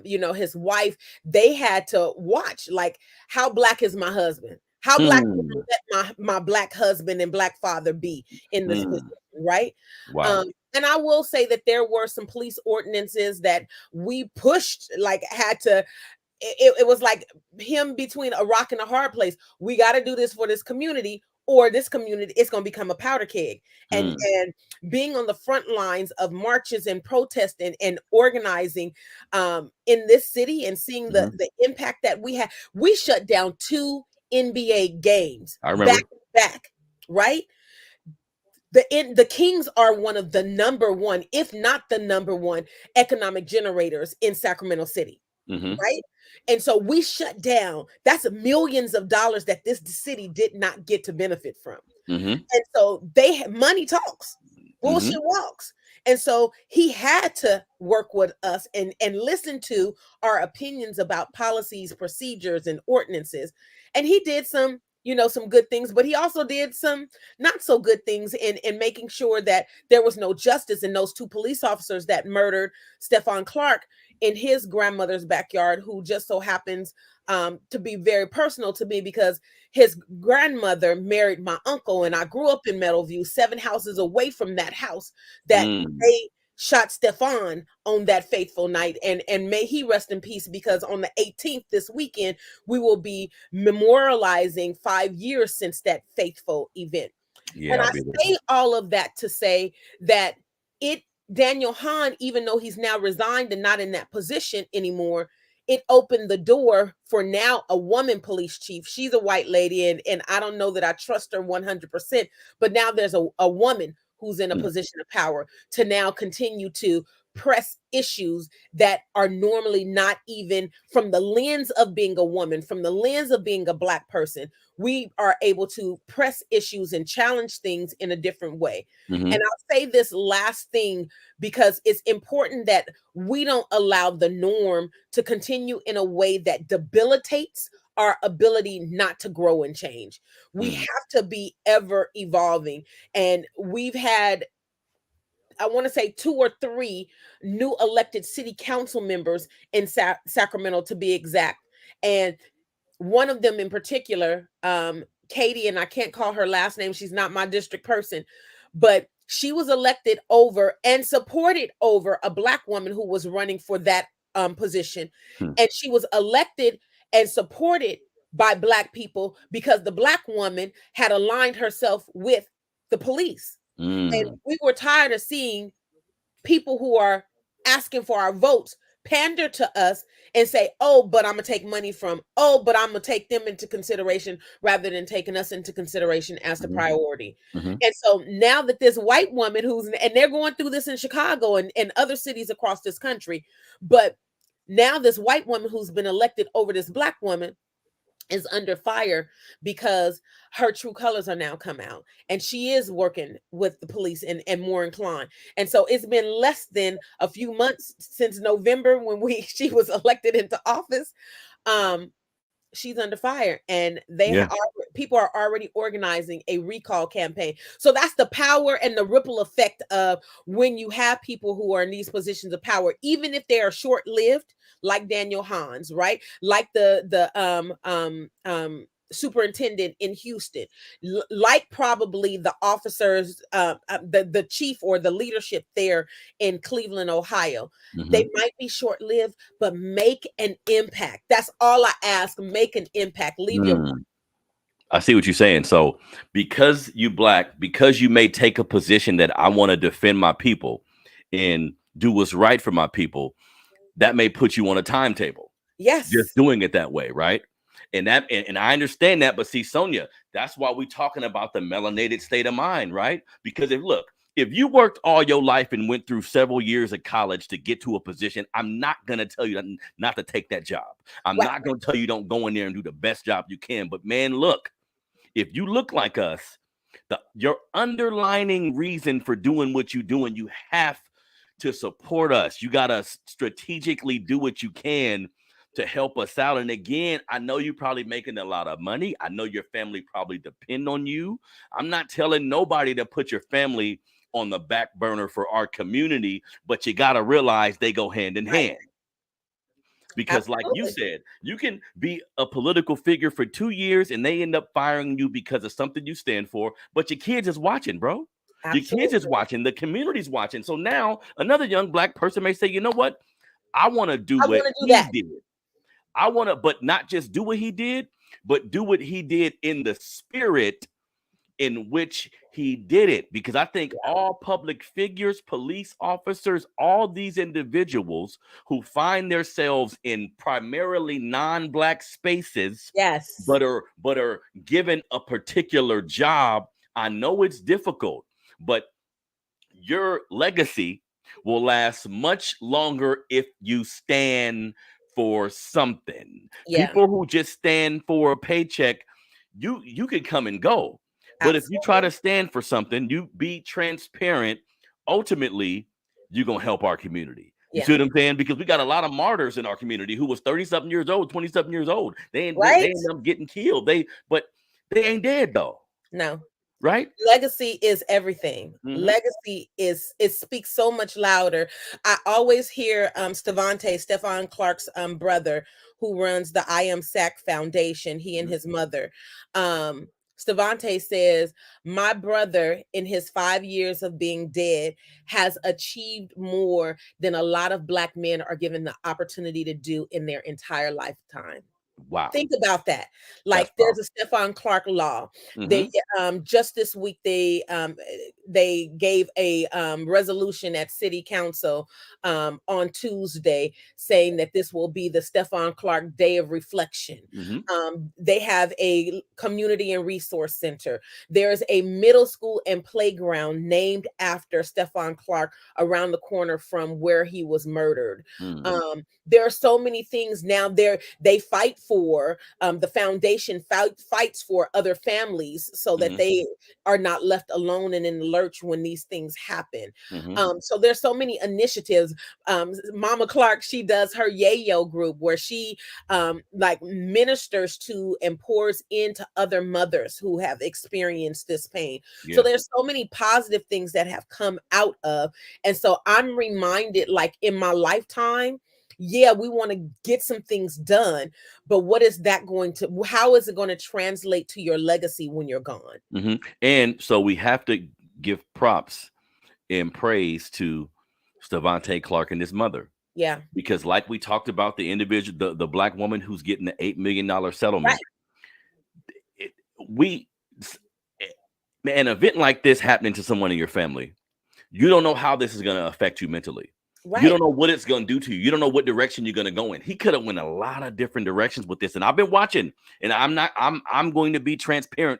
His wife, they had to watch, like, how Black is my husband? How Black will let my Black husband and Black father be in this position, right? Wow. And I will say that there were some police ordinances that we pushed, like, had to, it was like him between a rock and a hard place. We got to do this for this community, or this community is going to become a powder keg. And being on the front lines of marches and protests and organizing in this city and seeing the impact that we had. We shut down 2 NBA games I remember. back, right? The Kings are one of the number one, if not the number one, economic generators in Sacramento City, right? And so we shut down. That's millions of dollars that this city did not get to benefit from. And so money talks, bullshit walks. And so he had to work with us and listen to our opinions about policies, procedures, and ordinances. And he did some, some good things, but he also did some not so good things in making sure that there was no justice in those 2 police officers that murdered Stephon Clark in his grandmother's backyard, who just so happens to be very personal to me because his grandmother married my uncle, and I grew up in Meadowview, 7 houses away from that house that they shot Stephon on that fateful night. And may he rest in peace, because on the 18th this weekend, we will be memorializing 5 years since that faithful event. Yeah, and I say all of that to say that Daniel Hahn, even though he's now resigned and not in that position anymore, it opened the door for now a woman police chief. She's a white lady, and I don't know that I trust her 100%, but now there's a woman who's in a position of power to now continue to press issues that are normally not even from the lens of being a woman, from the lens of being a Black person. We are able to press issues and challenge things in a different way. And I'll say this last thing because it's important that we don't allow the norm to continue in a way that debilitates our ability not to grow and change. We have to be ever evolving. And we've had, I want to say 2 or 3 new elected city council members in Sacramento, to be exact. And one of them in particular, Katie, and I can't call her last name, she's not my district person, but she was elected over and supported over a Black woman who was running for that position. And she was elected and supported by Black people because the Black woman had aligned herself with the police. And we were tired of seeing people who are asking for our votes pander to us and say, oh, but I'm gonna take money from, oh, but I'm gonna take them into consideration rather than taking us into consideration as the priority. And so now that this white woman and they're going through this in Chicago and other cities across this country, but now this white woman who's been elected over this Black woman is under fire because her true colors are now come out, and she is working with the police and more inclined. And so it's been less than a few months since November when she was elected into office. She's under fire, and people are already organizing a recall campaign. So that's the power and the ripple effect of when you have people who are in these positions of power, even if they are short-lived, like Daniel Hahn's, right? Like the superintendent in Houston, like probably the officers, the chief or the leadership there in Cleveland, Ohio. They might be short-lived, but make an impact. That's all I ask. Make an impact. Leave your mark. I see what you're saying. So because you Black, because you may take a position that I want to defend my people and do what's right for my people, that may put you on a timetable. Yes. Just doing it that way, right? And I understand that, but see, Sonia, that's why we're talking about the melanated state of mind, right? Because if you worked all your life and went through several years of college to get to a position, I'm not going to tell you not to take that job. I'm not going to tell you don't go in there and do the best job you can. But man, look, if you look like us, your underlining reason for doing what you're doing, you have to support us. You got to strategically do what you can to help us out. And again, I know you're probably making a lot of money. I know your family probably depend on you. I'm not telling nobody to put your family on the back burner for our community, but you got to realize they go hand in hand. Because like you said, you can be a political figure for 2 years and they end up firing you because of something you stand for, but your kids is watching, bro. Your kids is watching, the community's watching. So now another young Black person may say, you know what? I want to do what he did. I want to, but not just do what he did, but do what he did in the spirit in which he did it, because I think all public figures, police officers, all these individuals who find themselves in primarily non-black spaces, Yes. but are given a particular job. I know it's difficult, but your legacy will last much longer if you stand for something. Yeah. People who just stand for a paycheck, you could come and go. But if you try Absolutely. to stand for something, you be transparent, ultimately you're gonna help our community. You Yeah. see what I'm saying? Because we got a lot of martyrs in our community who was 30-something years old, 20-something years old. They Right? end up getting killed. But they ain't dead though, No. right? Legacy is everything. Mhm. Legacy is, it speaks so much louder. I always hear Stefan Clark's brother, who runs the I Am SAC Foundation, he and his mother. Stevante says, my brother in his 5 years of being dead has achieved more than a lot of Black men are given the opportunity to do in their entire lifetime. Wow. Think about that. That's Like, there's a Stefan Clark law. They just this week they gave a resolution at City Council on Tuesday, saying that this will be the Stefan Clark Day of Reflection. They have a community and resource center. There's a middle school and playground named after Stefan Clark around the corner from where he was murdered. There are so many things now. They fight for, the foundation fights for other families so that they are not left alone and in the lurch when these things happen. So there's so many initiatives. Mama Clark, she does her Yayo group where she like ministers to and pours into other mothers who have experienced this pain. So there's so many positive things that have come out of. And so I'm reminded, like, in my lifetime, yeah, we want to get some things done, but what is that going to, how is it going to translate to your legacy when you're gone? And so we have to give props and praise to Stevante Clark and his mother. Yeah. Because like we talked about, the individual, the Black woman who's getting the $8 million settlement, an event like this happening to someone in your family, you don't know how this is going to affect you mentally. You don't know what it's going to do to you. You don't know what direction you're going to go in. He could have went a lot of different directions with this. And I've been watching, and I'm going to be transparent.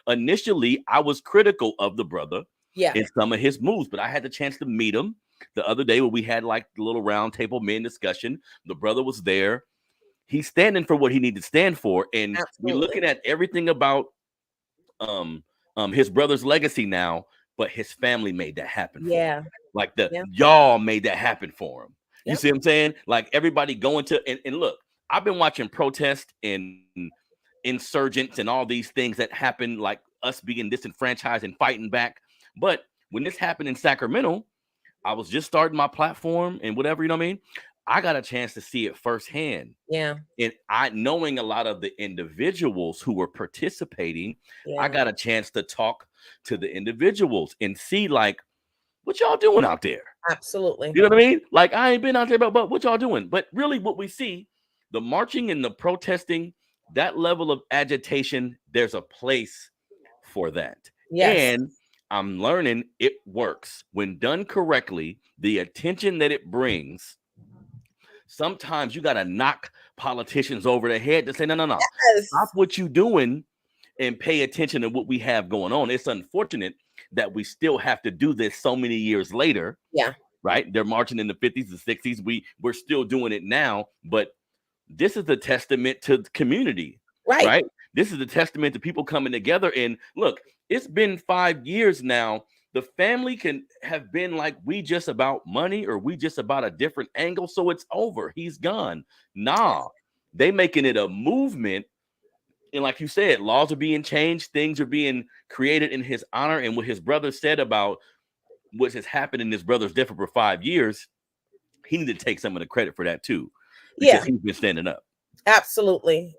Initially, I was critical of the brother in some of his moves, but I had the chance to meet him the other day where we had like the little round table men discussion. The brother was there. He's standing for what he needed to stand for. And we're looking at everything about his brother's legacy now, but his family made that happen for him. Like y'all made that happen for him. You see what I'm saying? Like everybody going to, and look, I've been watching protests and insurgents and all these things that happen, like us being disenfranchised and fighting back. But when this happened in Sacramento, I was just starting my platform and whatever, you know what I mean? I got a chance to see it firsthand. Yeah. And knowing a lot of the individuals who were participating, I got a chance to talk to the individuals and see, like, what y'all doing out there? Absolutely. You know what I mean? Like, I ain't been out there, but what y'all doing? But really what we see, the marching and the protesting, that level of agitation, there's a place for that. And I'm learning it works. When done correctly, the attention that it brings, sometimes you got to knock politicians over the head to say, no. Stop what you doing and pay attention to what we have going on. It's unfortunate that we still have to do this so many years later. Yeah. Right? They're marching in the 50s and 60s. We're still doing it now, but this is a testament to the community. Right? This is a testament to people coming together. And look, it's been 5 years now. The family can have been like, we just about money or we just about a different angle. So it's over. He's gone. Nah, they making it a movement. And like you said, laws are being changed. Things are being created in his honor. And what his brother said about what has happened in his brother's death for 5 years, he needed to take some of the credit for that too. Because he's been standing up. Absolutely.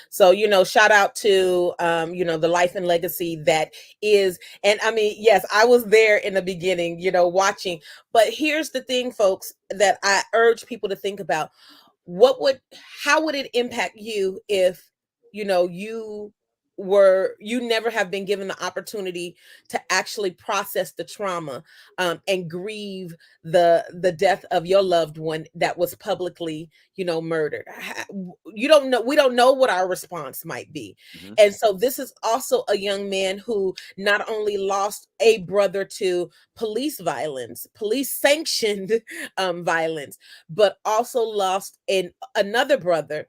So, shout out to, the life and legacy that is. And I mean, yes, I was there in the beginning, watching. But here's the thing, folks, that I urge people to think about. How would it impact you if, you you never have been given the opportunity to actually process the trauma, and grieve the death of your loved one that was publicly, murdered. You don't know, we don't know what our response might be. Mm-hmm. And so this is also a young man who not only lost a brother to police violence, police sanctioned violence, but also lost another brother,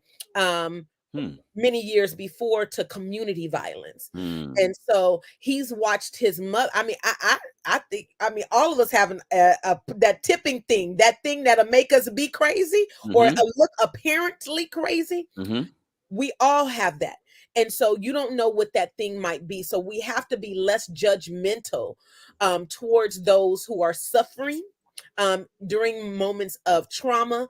many years before, to community violence. And so he's watched his mother. I mean, I think, all of us have that tipping thing, that thing that'll make us be crazy, or look apparently crazy. We all have that. And so you don't know what that thing might be. So we have to be less judgmental towards those who are suffering during moments of trauma,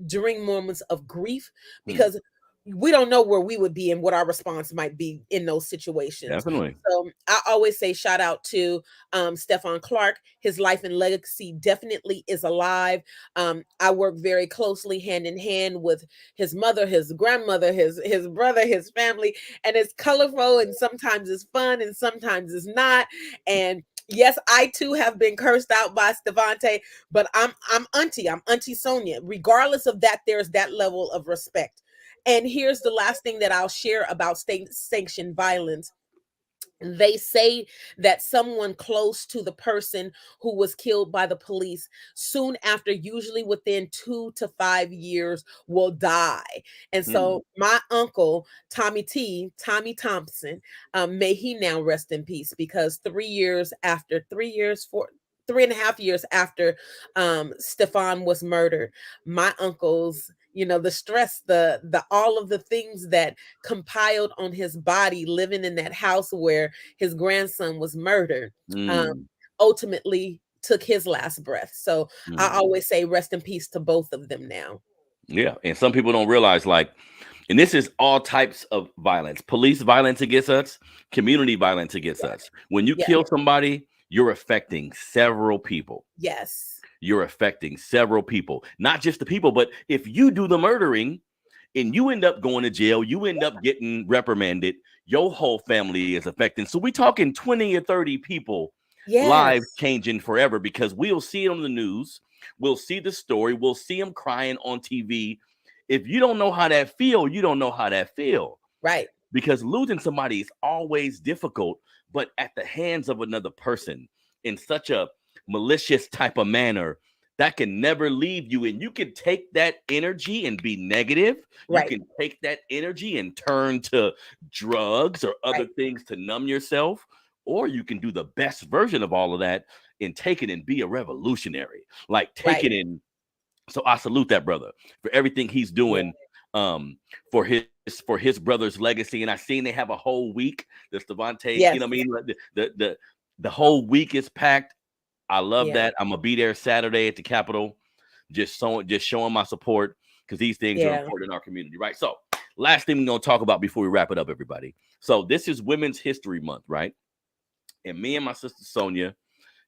during moments of grief, because we don't know where we would be and what our response might be in those situations. Definitely. So I always say shout out to Stephon Clark. His life and legacy definitely is alive. I work very closely hand in hand with his mother, his grandmother, his brother, his family, and it's colorful, and sometimes it's fun and sometimes it's not. And yes, I too have been cursed out by Stevante, but I'm Auntie Sonia. Regardless of that, there's that level of respect. And here's the last thing that I'll share about state-sanctioned violence. They say that someone close to the person who was killed by the police soon after, usually within 2 to 5 years, will die. And so my uncle, Tommy Thompson, may he now rest in peace, because 3.5 years after Stephon was murdered, my uncle's, the stress, the all of the things that compiled on his body living in that house where his grandson was murdered, ultimately took his last breath. So I always say rest in peace to both of them now. Yeah. And some people don't realize, and this is all types of violence: police violence against us, community violence against us. When you kill somebody, you're affecting several people. Yes. You're affecting several people, not just the people, but if you do the murdering and you end up going to jail, you end up getting reprimanded, your whole family is affected. So we're talking 20 or 30 people, lives changing forever, because we'll see it on the news. We'll see the story. We'll see them crying on TV. If you don't know how that feel, you don't know how that feel. Right. Because losing somebody is always difficult, but at the hands of another person in such a malicious type of manner, that can never leave you. And you can take that energy and be negative. You can take that energy and turn to drugs or other things to numb yourself, or you can do the best version of all of that and take it and be a revolutionary, take it in. So I salute that brother for everything he's doing for his brother's legacy. And I seen they have a whole week, the Stevante, you know what I mean? The whole week is packed. I love that. I'm gonna be there Saturday at the Capitol, just showing my support, because these things are important in our community, right? So, last thing we're gonna talk about before we wrap it up, everybody. So, this is Women's History Month, right? And me and my sister Sonia,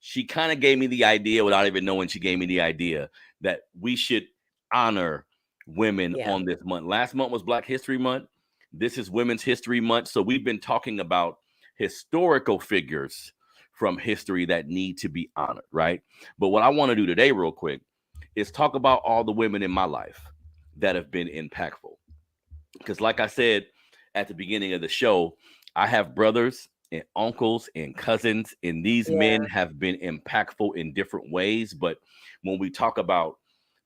she kind of gave me the idea, without even knowing she gave me the idea, that we should honor women on this month. Last month was Black History Month. This is Women's History Month. So we've been talking about historical figures from history that need to be honored, right? But what I want to do today real quick is talk about all the women in my life that have been impactful. Because like I said at the beginning of the show, I have brothers and uncles and cousins, and these men have been impactful in different ways. But when we talk about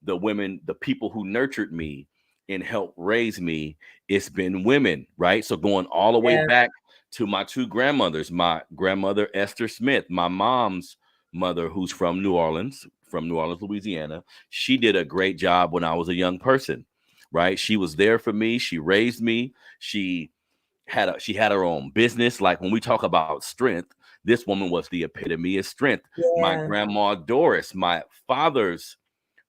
the women, the people who nurtured me and helped raise me, it's been women, right? So going all the way back to my two grandmothers, my grandmother, Esther Smith, my mom's mother, who's from New Orleans, Louisiana. She did a great job when I was a young person, right? She was there for me. She raised me. She had her own business. Like, when we talk about strength, this woman was the epitome of strength. My grandma Doris, my father's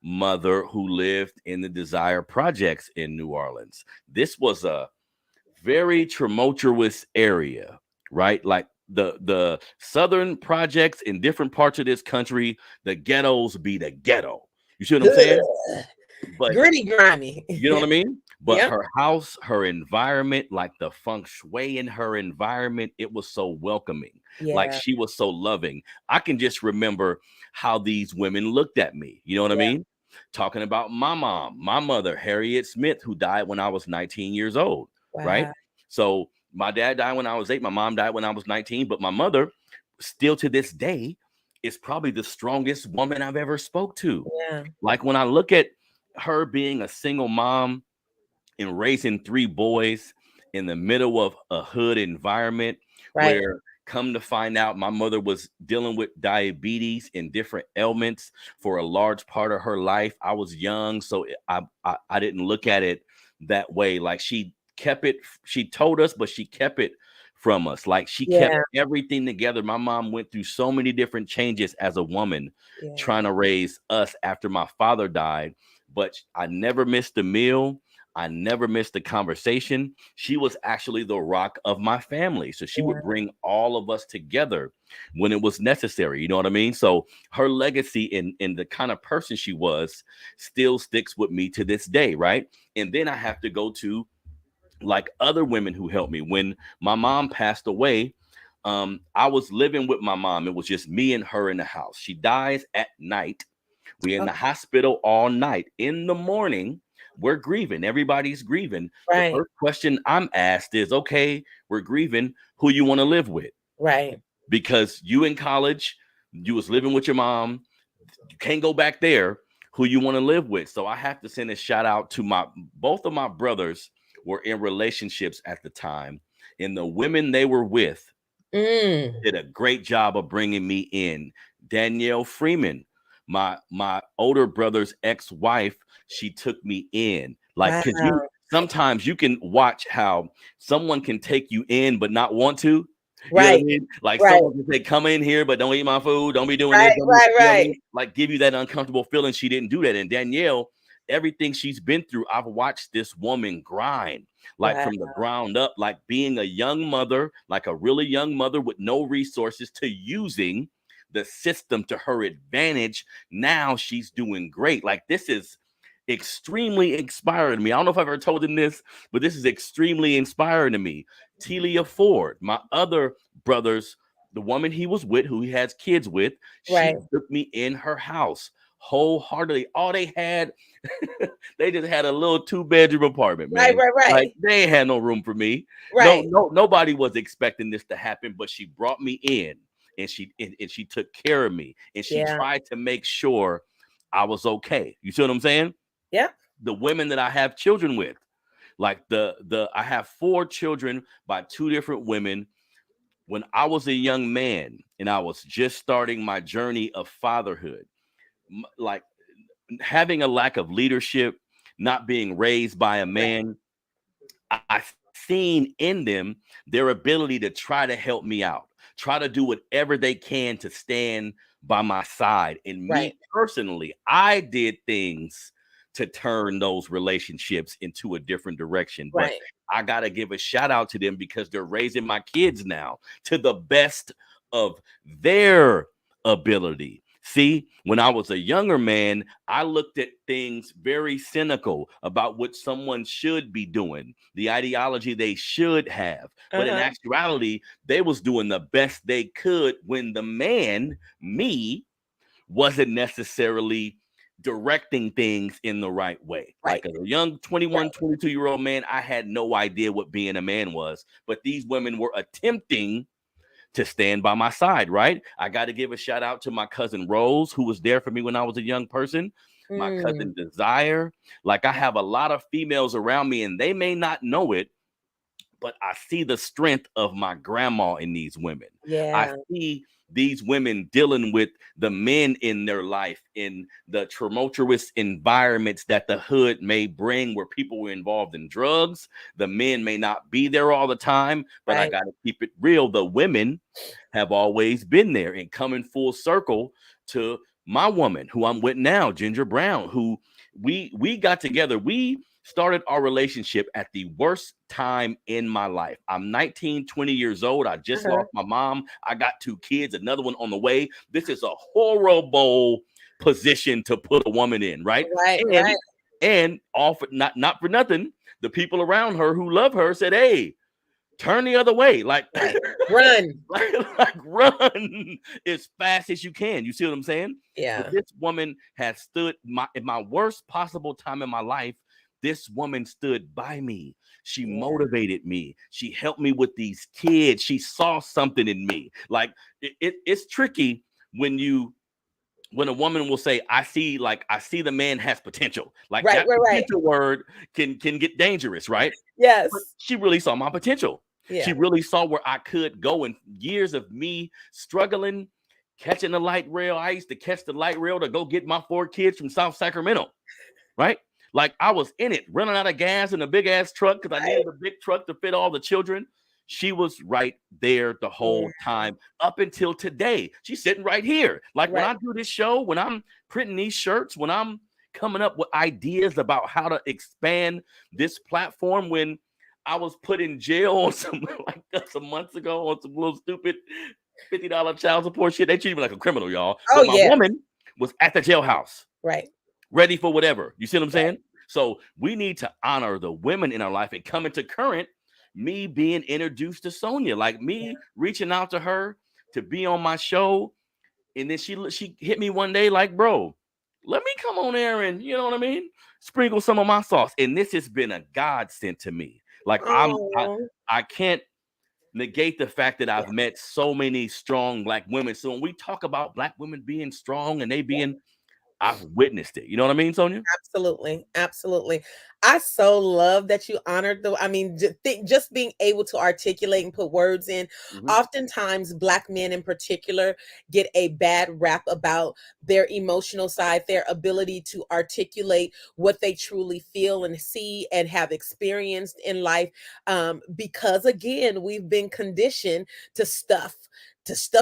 mother, who lived in the Desire Projects in New Orleans. This was a very tumultuous area, right? Like the Southern projects in different parts of this country, the ghettos be the ghetto. You see what I'm saying? But gritty, grimy. You know what I mean? But Yep. her house, her environment, like the feng shui in her environment, it was so welcoming. Like Yeah. she was so loving. I can just remember how these women looked at me. You know what I Yeah. mean? Talking about my mom, my mother, Harriet Smith, who died when I was 19 years old, right? Wow. So my dad died when I was 8. My mom died when I was 19. But my mother, still to this day, is probably the strongest woman I've ever spoke to. Yeah. Like when I look at her being a single mom and raising 3 boys in the middle of a hood environment Right. where, come to find out, my mother was dealing with diabetes and different ailments for a large part of her life. I was young, so I didn't look at it that way. Like she kept it, she told us, but she kept it from us. Like she kept Yeah. everything together. My mom went through so many different changes as a woman Yeah. trying to raise us after my father died, but I never missed a meal. I never missed a conversation. She was actually the rock of my family. So she would Yeah. bring all of us together when it was necessary. You know what I mean? So her legacy in the kind of person she was still sticks with me to this day, right? And then I have to go to like other women who helped me. When my mom passed away, I was living with my mom. It was just me and her in the house. She dies at night. We're in Oh, the hospital all night. In the morning, we're grieving. Everybody's grieving. The right. first question I'm asked is, okay, we're grieving. Who you want to live with? Right. Because you in college, you was living with your mom. You can't go back there. Who you want to live with? So I have to send a shout out to both of my brothers were in relationships at the time, and the women they were with Mm. did a great job of bringing me in. Danielle Freeman, my older brother's ex-wife, she took me in. Like, because Wow. sometimes you can watch how someone can take you in but not want to. You know what I Right. mean? Like Right. someone can say, "Come in here, but don't eat my food. Don't be doing this." Right. Right. You know what I Right. mean? Like give you that uncomfortable feeling. She didn't do that. And Danielle, everything she's been through, I've watched this woman grind like Wow. from the ground up, like being a young mother, like a really young mother with no resources, to using the system to her advantage. Now she's doing great. Like this is extremely inspiring to me. I don't know if I've ever told him this, but this is extremely inspiring to me. Telia Ford, my other brother's, the woman he was with, who he has kids with, she Right. took me in her house wholeheartedly. All they had, they just had a little 2-bedroom apartment, Right. man. Right. Like Right. they ain't had no room for me. No, Right. nobody was expecting this to happen, but she brought me in and she took care of me and she Yeah. tried to make sure I was okay. You see what I'm saying? Yep. The women that I have children with, like the I have 4 children by 2 different women. When I was a young man and I was just starting my journey of fatherhood, like having a lack of leadership, not being raised by a Right. man, I seen in them their ability to try to help me out, try to do whatever they can to stand by my side. And Right. me personally, I did things to turn those relationships into a different direction. But Right. I got to give a shout out to them because they're raising my kids now to the best of their ability. See, when I was a younger man, I looked at things very cynical about what someone should be doing, the ideology they should have. But in Uh-huh. actuality, they was doing the best they could when the man, me, wasn't necessarily directing things in the right way. Right. Like as a young Right. 21, 22-year-old man, I had no idea what being a man was. But these women were attempting to stand by my side, right? I got to give a shout out to my cousin Rose, who was there for me when I was a young person. My Mm. cousin Desire. Like I have a lot of females around me, and they may not know it, but I see the strength of my grandma in these women. I Yeah. see these women dealing with the men in their life in the tumultuous environments that the hood may bring, where people were involved in drugs. The men may not be there all the time, but I Right. got to keep it real. The women have always been there, and coming full circle to my woman who I'm with now, Ginger Brown, who we got together. We started our relationship at the worst time in my life. I'm 19, 20 years old. I just Uh-huh. lost my mom. I got 2 kids, another one on the way. This is a horrible position to put a woman in, right? Right. And Right. and all for not for nothing. the people around her who love her said, hey, turn the other way. Like, right. Run. like run as fast as you can. You see what I'm saying? Yeah. But this woman has stood in my worst possible time in my life. This woman stood by me. She motivated me. She helped me with these kids. She saw something in me. Like it's tricky when a woman will say, I see the man has potential. Like Right, that right. potential word can get dangerous, right? Yes. But she really saw my potential. Yeah. She really saw where I could go. In years of me struggling, catching the light rail. I used to catch the light rail to go get my 4 kids from South Sacramento, right? Like I was in it, running out of gas in a big ass truck because I needed a big truck to fit all the children. She was right there the whole time up until today. She's sitting right here. Like when I do this show, when I'm printing these shirts, when I'm coming up with ideas about how to expand this platform, when I was put in jail on some months ago on some little stupid $50 child support shit. They treat me like a criminal, y'all. Oh, But my woman was at the jailhouse. Right. Ready for whatever. You see what I'm saying? So we need to honor the women in our life and come into current. Me being introduced to Sonia, like me reaching out to her to be on my show. And then she hit me one day like, bro, let me come on there and, you know what I mean? Sprinkle some of my sauce. And this has been a godsend to me. Like I can't negate the fact that I've met so many strong Black women. So when we talk about Black women being strong and they being, I've witnessed it. You know what I mean, Sonia? Absolutely. Absolutely. I so love that you honored just being able to articulate and put words in. Oftentimes, Black men in particular get a bad rap about their emotional side, their ability to articulate what they truly feel and see and have experienced in life. Because again, we've been conditioned to stuff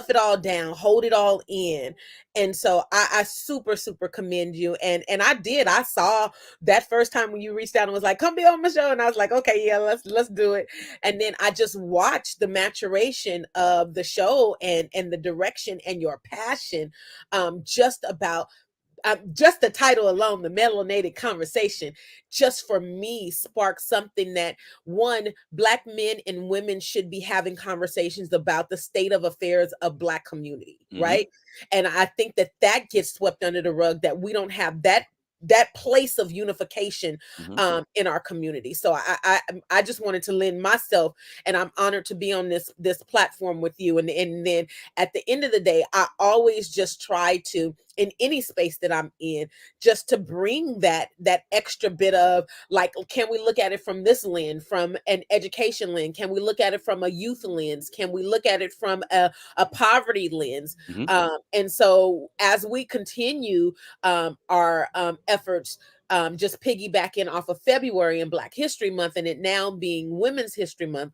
it all down, hold it all in. And so I super, super commend you. And I saw that first time when you reached out and was like, come be on my show. And I was like, okay, yeah, let's do it. And then I just watched the maturation of the show and the direction and your passion, just about just the title alone, the Melanated Conversation, just for me sparked something that one, Black men and women should be having conversations about the state of affairs of Black community, right? And I think that gets swept under the rug, that we don't have that place of unification in our community. So I just wanted to lend myself, and I'm honored to be on this platform with you. And then at the end of the day, I always just try to, in any space that I'm in, just to bring that extra bit of, like, can we look at it from this lens, from an education lens? Can we look at it from a youth lens? Can we look at it from a poverty lens? And so as we continue our efforts, just piggybacking off of February and Black History Month, and it now being Women's History Month,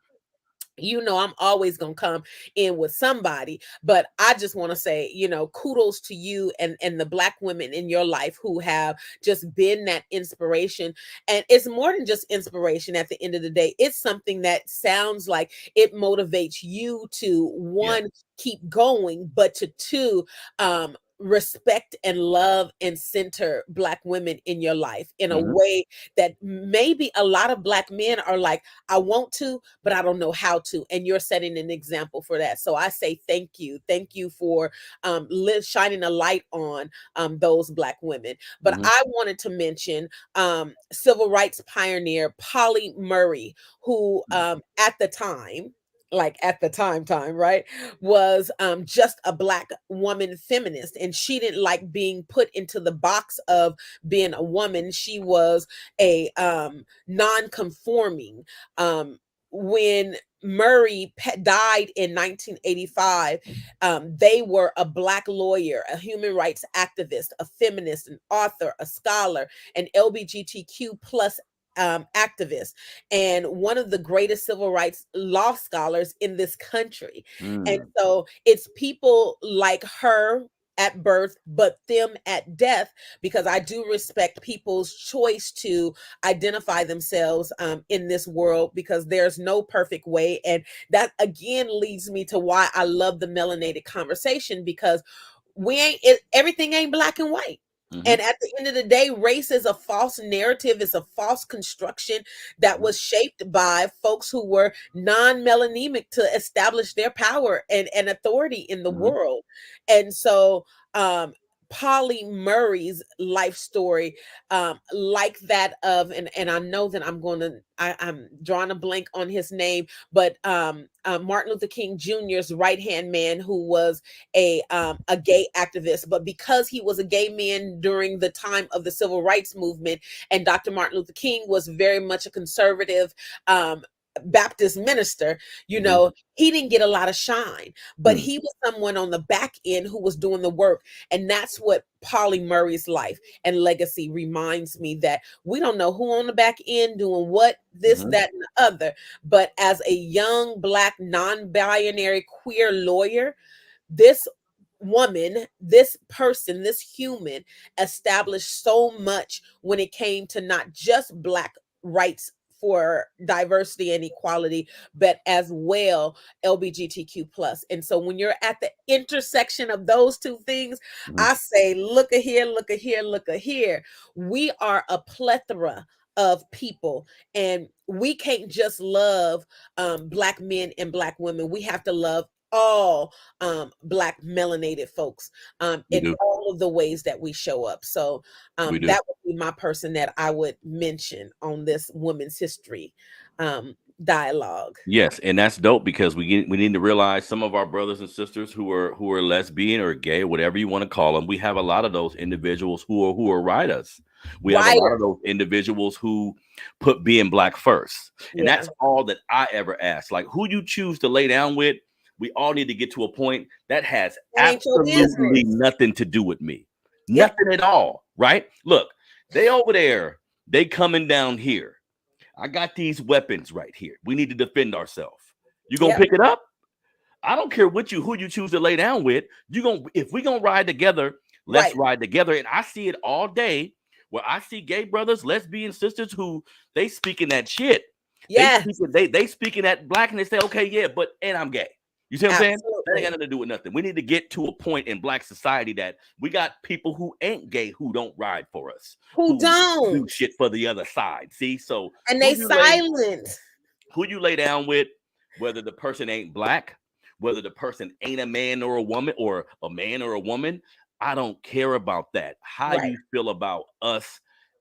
I'm always going to come in with somebody, but I just want to say, kudos to you and the Black women in your life who have just been that inspiration. And it's more than just inspiration at the end of the day. It's something that sounds like it motivates you to, one, keep going, but to two, respect and love and center Black women in your life in a way that maybe a lot of Black men are like, I want to, but I don't know how to. And you're setting an example for that. So I say thank you. Thank you for shining a light on those Black women. But I wanted to mention civil rights pioneer Polly Murray, who at the time, right, was just a Black woman feminist, and she didn't like being put into the box of being a woman. She was a non-conforming. When Murray died in 1985, they were a Black lawyer, a human rights activist, a feminist, an author, a scholar, an LGBTQ plus activist, and one of the greatest civil rights law scholars in this country. And so it's people like her at birth, but them at death, because I do respect people's choice to identify themselves in this world, because there's no perfect way. And that again leads me to why I love the Melanated Conversation, because everything ain't black and white. Mm-hmm. And at the end of the day, race is a false narrative, it's a false construction that Mm-hmm. was shaped by folks who were non-melanemic to establish their power and authority in the Mm-hmm. world. And so um Polly Murray's life story, like that of, and I know that I'm drawing a blank on his name, but Martin Luther King Jr.'s right hand man, who was a gay activist, but because he was a gay man during the time of the civil rights movement, and Dr. Martin Luther King was very much a conservative Baptist minister, Mm-hmm. he didn't get a lot of shine, but he was someone on the back end who was doing the work. And that's what Polly Murray's life and legacy reminds me, that we don't know who on the back end doing what, this, Mm-hmm. that, and the other. But as a young Black non-binary queer lawyer, this woman, this person, this human established so much when it came to not just Black rights for diversity and equality, but as well LGBTQ plus. And so when you're at the intersection of those two things, Mm-hmm. I say, look at here, look at here, look at here. We are a plethora of people, and we can't just love Black men and Black women. We have to love all Black melanated folks We in do. all of the ways that we show up. So We do. that would be my person that I would mention on this women's history dialogue. Yes, and that's dope because we need to realize some of our brothers and sisters who are lesbian or gay, whatever you want to call them. We have a lot of those individuals who are writers. We have a lot Writer. of those individuals who put being Black first, and Yeah. that's all that I ever ask. Like, who you choose to lay down with, we all need to get to a point that has That ain't your absolutely business. nothing to do with me, Yep. nothing at all. Right? Look, they over there, they coming down here. I got these weapons right here. We need to defend ourselves. You gonna Yep. pick it up? I don't care who you choose to lay down with. If we gonna ride together, let's Right. ride together. And I see it all day where I see gay brothers, lesbian sisters who they speaking that shit. Yes. They speaking that Black, and they say, okay, yeah, and I'm gay. You see what I'm saying? That ain't got Absolutely. nothing to do with nothing. We need to get to a point in Black society that we got people who ain't gay who don't ride for us, Who who do don't? shit for the other side. See, so And who they you lay silent. who you lay down with, whether the person ain't Black, whether the person ain't a man or a woman, or a man or a woman, I don't care about that. How Right. you feel about us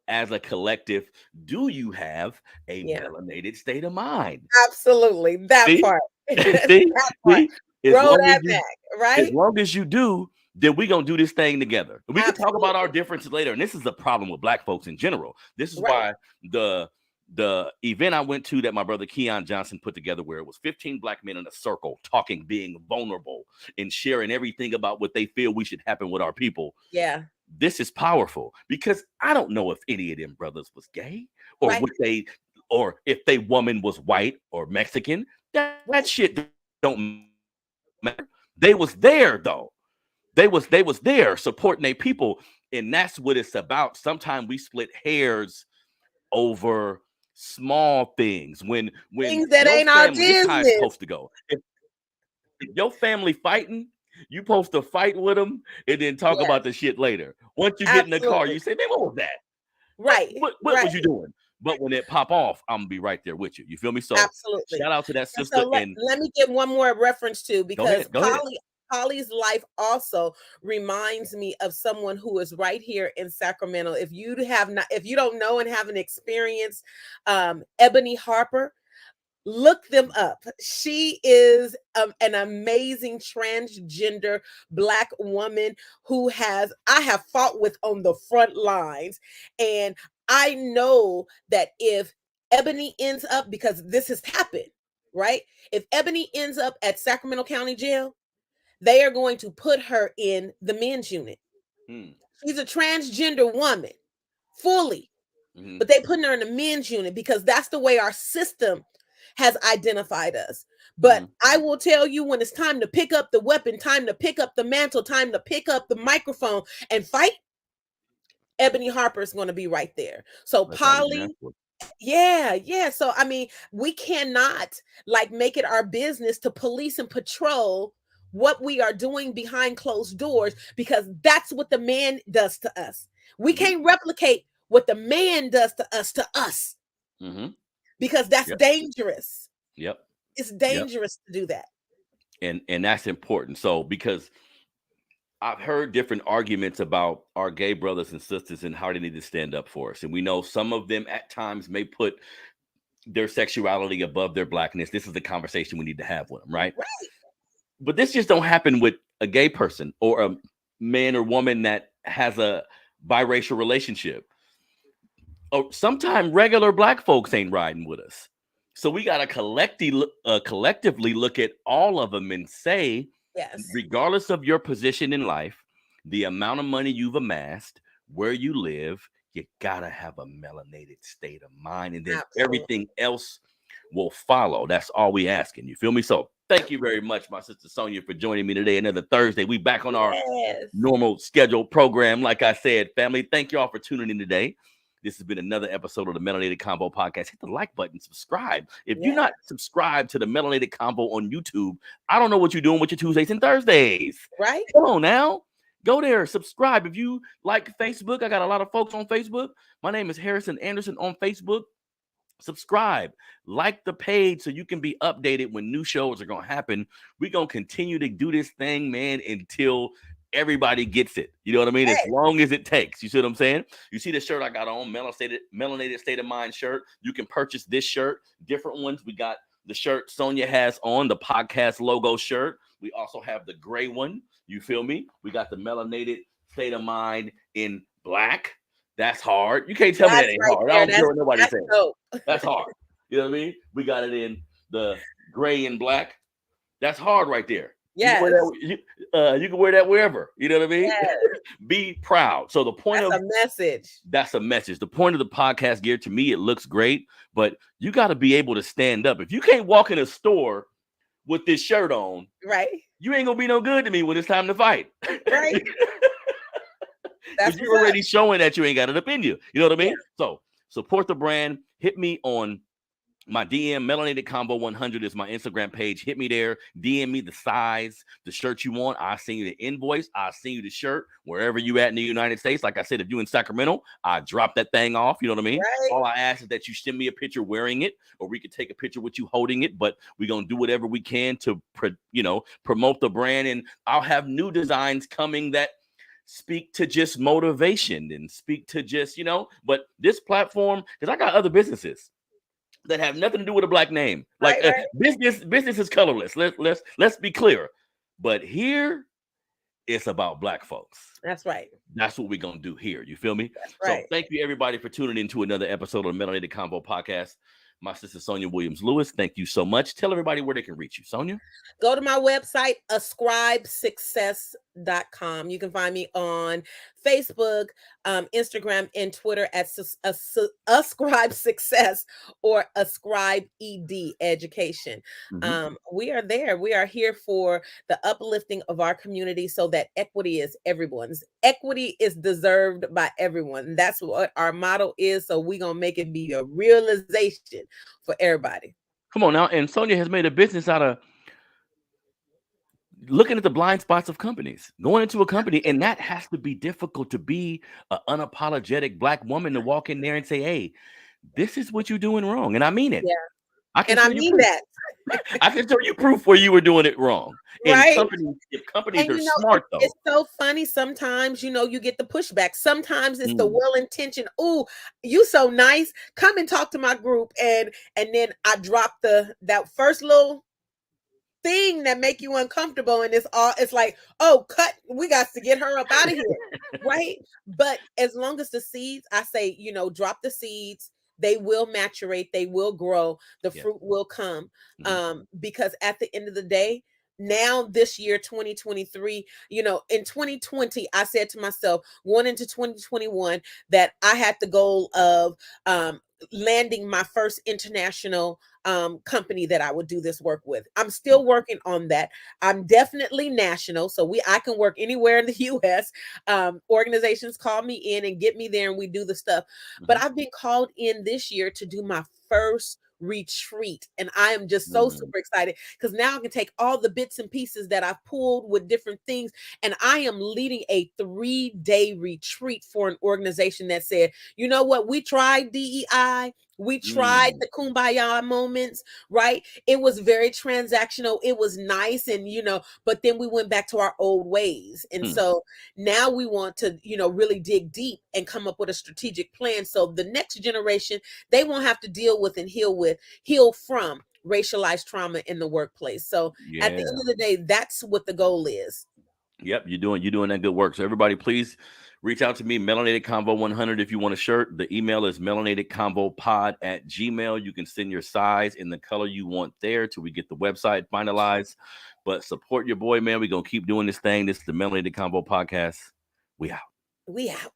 as a collective? Do you have a Yeah. melanated state of mind? Absolutely. That See, part. see, That part. see. As Roll long as that you, back. Right. do, then we gonna do this thing together. We can talk about our Absolutely. differences later. And this is the problem with Black folks in general. This is Right. why the event I went to that my brother Keon Johnson put together, where it was 15 Black men in a circle talking, being vulnerable, and sharing everything about what they feel we should happen with our people. Yeah. This is powerful because I don't know if any of them brothers was gay, or Right. what they, or if they woman was white or Mexican. That Right. shit don't matter. They was there though. They was there supporting their people, and that's what it's about. Sometimes we split hairs over small things. When Things that your ain't our family, this is how it's business. supposed to go. If your family fighting, you supposed to fight with them and then talk about Yes. the shit later. Once you get in the car, Absolutely. you say, man, what was that? What Right. what, what Right. was you doing? But when it pop off, I'm gonna be right there with you. You feel me? So Absolutely. shout out to that And sister. so let, And let me give one more reference to, go because ahead, go ahead. Polly's life also reminds me of someone who is right here in Sacramento. If you don't know and haven't experienced Ebony Harper, look them up. She is an amazing transgender Black woman who I have fought with on the front lines. And I know that if Ebony ends up, because this has happened, right? If Ebony ends up at Sacramento County Jail, they are going to put her in the men's unit. Hmm. She's a transgender woman, fully, Mm-hmm. but they putting her in the men's unit because that's the way our system has identified us. But Mm-hmm. I will tell you, when it's time to pick up the weapon, time to pick up the mantle, time to pick up the microphone and fight, Ebony Harper is going to be right there. So That's all you can ask Polly, for. yeah, yeah. So I mean, we cannot make it our business to police and patrol what we are doing behind closed doors, because that's what the man does to us. We can't replicate what the man does to us because that's Yep. dangerous. Yep. It's Yep. dangerous to do that. And that's important. So because I've heard different arguments about our gay brothers and sisters and how they need to stand up for us. And we know some of them at times may put their sexuality above their blackness. This is the conversation we need to have with them, right? Right. But this just don't happen with a gay person or a man or woman that has a biracial relationship. Or sometimes regular black folks ain't riding with us. So we got to collectively look at all of them and say, Yes. regardless of your position in life, the amount of money you've amassed, where you live, you gotta have a melanated state of mind, and then everything else will follow. That's all we asking. You feel me? So thank you very much, my sister Sonia, for joining me today. Another Thursday. We back on our normal scheduled program. Like I said, family, thank you all for tuning in today. This has been another episode of the Melanated Convo podcast. Hit the like button, subscribe. If you're not subscribed to the Melanated Convo on YouTube, I don't know what you're doing with your Tuesdays and Thursdays. Right? Come on now. Go there, subscribe. If you like Facebook, I got a lot of folks on Facebook. My name is Harrison Anderson on Facebook. Subscribe, like the page so you can be updated when new shows are going to happen. We're going to continue to do this thing, man, until everybody gets it. You know what I mean? As long as it takes. You see what I'm saying? You see the shirt I got on, Melanated State of Mind shirt. You can purchase this shirt, different ones. We got the shirt Sonia has on, the podcast logo shirt. We also have the gray one. You feel me? We got the Melanated State of Mind in black. That's hard. You can't tell me that ain't hard. I don't care what nobody says. That's hard. You know what I mean? We got it in the gray and black. That's hard right there. Yeah. You can wear that wherever. You know what I mean? Yes. Be proud. So the point that's a message. That's a message. The point of the podcast gear, to me, it looks great, but you got to be able to stand up. If you can't walk in a store with this shirt on, right, you ain't gonna be no good to me when it's time to fight. Right. That's you're already showing that you ain't got it up in you. You know what I mean? Yeah. So support the brand. Hit me on my DM. Melanated Combo 100 is my Instagram page. Hit me there. DM me the size, the shirt you want. I'll send you the invoice. I'll send you the shirt wherever you at in the United States. Like I said, if you in Sacramento, I drop that thing off. You know what I mean? Right. All I ask is that you send me a picture wearing it, or we could take a picture with you holding it. But we're gonna do whatever we can to promote the brand. And I'll have new designs coming that speak to just motivation and speak to just, but this platform, because I got other businesses that have nothing to do with a black name. Like business is colorless. Let's be clear. But here it's about black folks. That's right. That's what we're gonna do here. You feel me? That's right. So thank you everybody for tuning in to another episode of the Melanated Convo podcast. My sister Sonia Williams Lewis. Thank you so much. Tell everybody where they can reach you, Sonia. Go to my website, ascribesuccess.com. You can find me on Facebook, Instagram, and Twitter at Ascribe Success or Ascribe ED Education. Mm-hmm. We are there. We are here for the uplifting of our community so that equity is everyone's. Equity is deserved by everyone. That's what our motto is. So we're going to make it be a realization for everybody. Come on now. And Sonia has made a business out of looking at the blind spots of companies, going into a company, and that has to be difficult to be an unapologetic black woman to walk in there and say, hey, this is what you're doing wrong. And I mean it. Yeah. I mean that. I can show you proof where you were doing it wrong. Right. If companies are smart, though. It's so funny. Sometimes, you get the pushback. Sometimes it's the well-intentioned. Oh, you so nice. Come and talk to my group. And then I drop that first little thing that make you uncomfortable, and it's like, oh, cut, we got to get her up out of here. Right. But as long as the seeds, I say, drop the seeds, they will maturate, they will grow, the fruit will come. Because at the end of the day, now this year 2023, in 2020 I said to myself, going into 2021, that I had the goal of landing my first international company that I would do this work with. I'm still working on that. I'm definitely national, so I can work anywhere in the US. Organizations call me in and get me there, and we do the stuff. But I've been called in this year to do my first retreat. And I am just so Mm. super excited because now I can take all the bits and pieces that I've pulled with different things. And I am leading a 3-day retreat for an organization that said, you know what, we tried DEI. We tried Mm. the kumbaya moments, right? It was very transactional. It was nice. And, but then we went back to our old ways. And Hmm. so now we want to, really dig deep and come up with a strategic plan. So the next generation, they won't have to deal with and heal from racialized trauma in the workplace. So at the Yeah. end of the day, that's what the goal is. Yep, you're doing that good work. So everybody, please reach out to me, Melanated Convo 100, if you want a shirt. The email is melanatedconvopod@gmail. You can send your size in the color you want there till we get the website finalized. But support your boy, man. We're gonna keep doing this thing. This is the Melanated Convo podcast. We out. We out.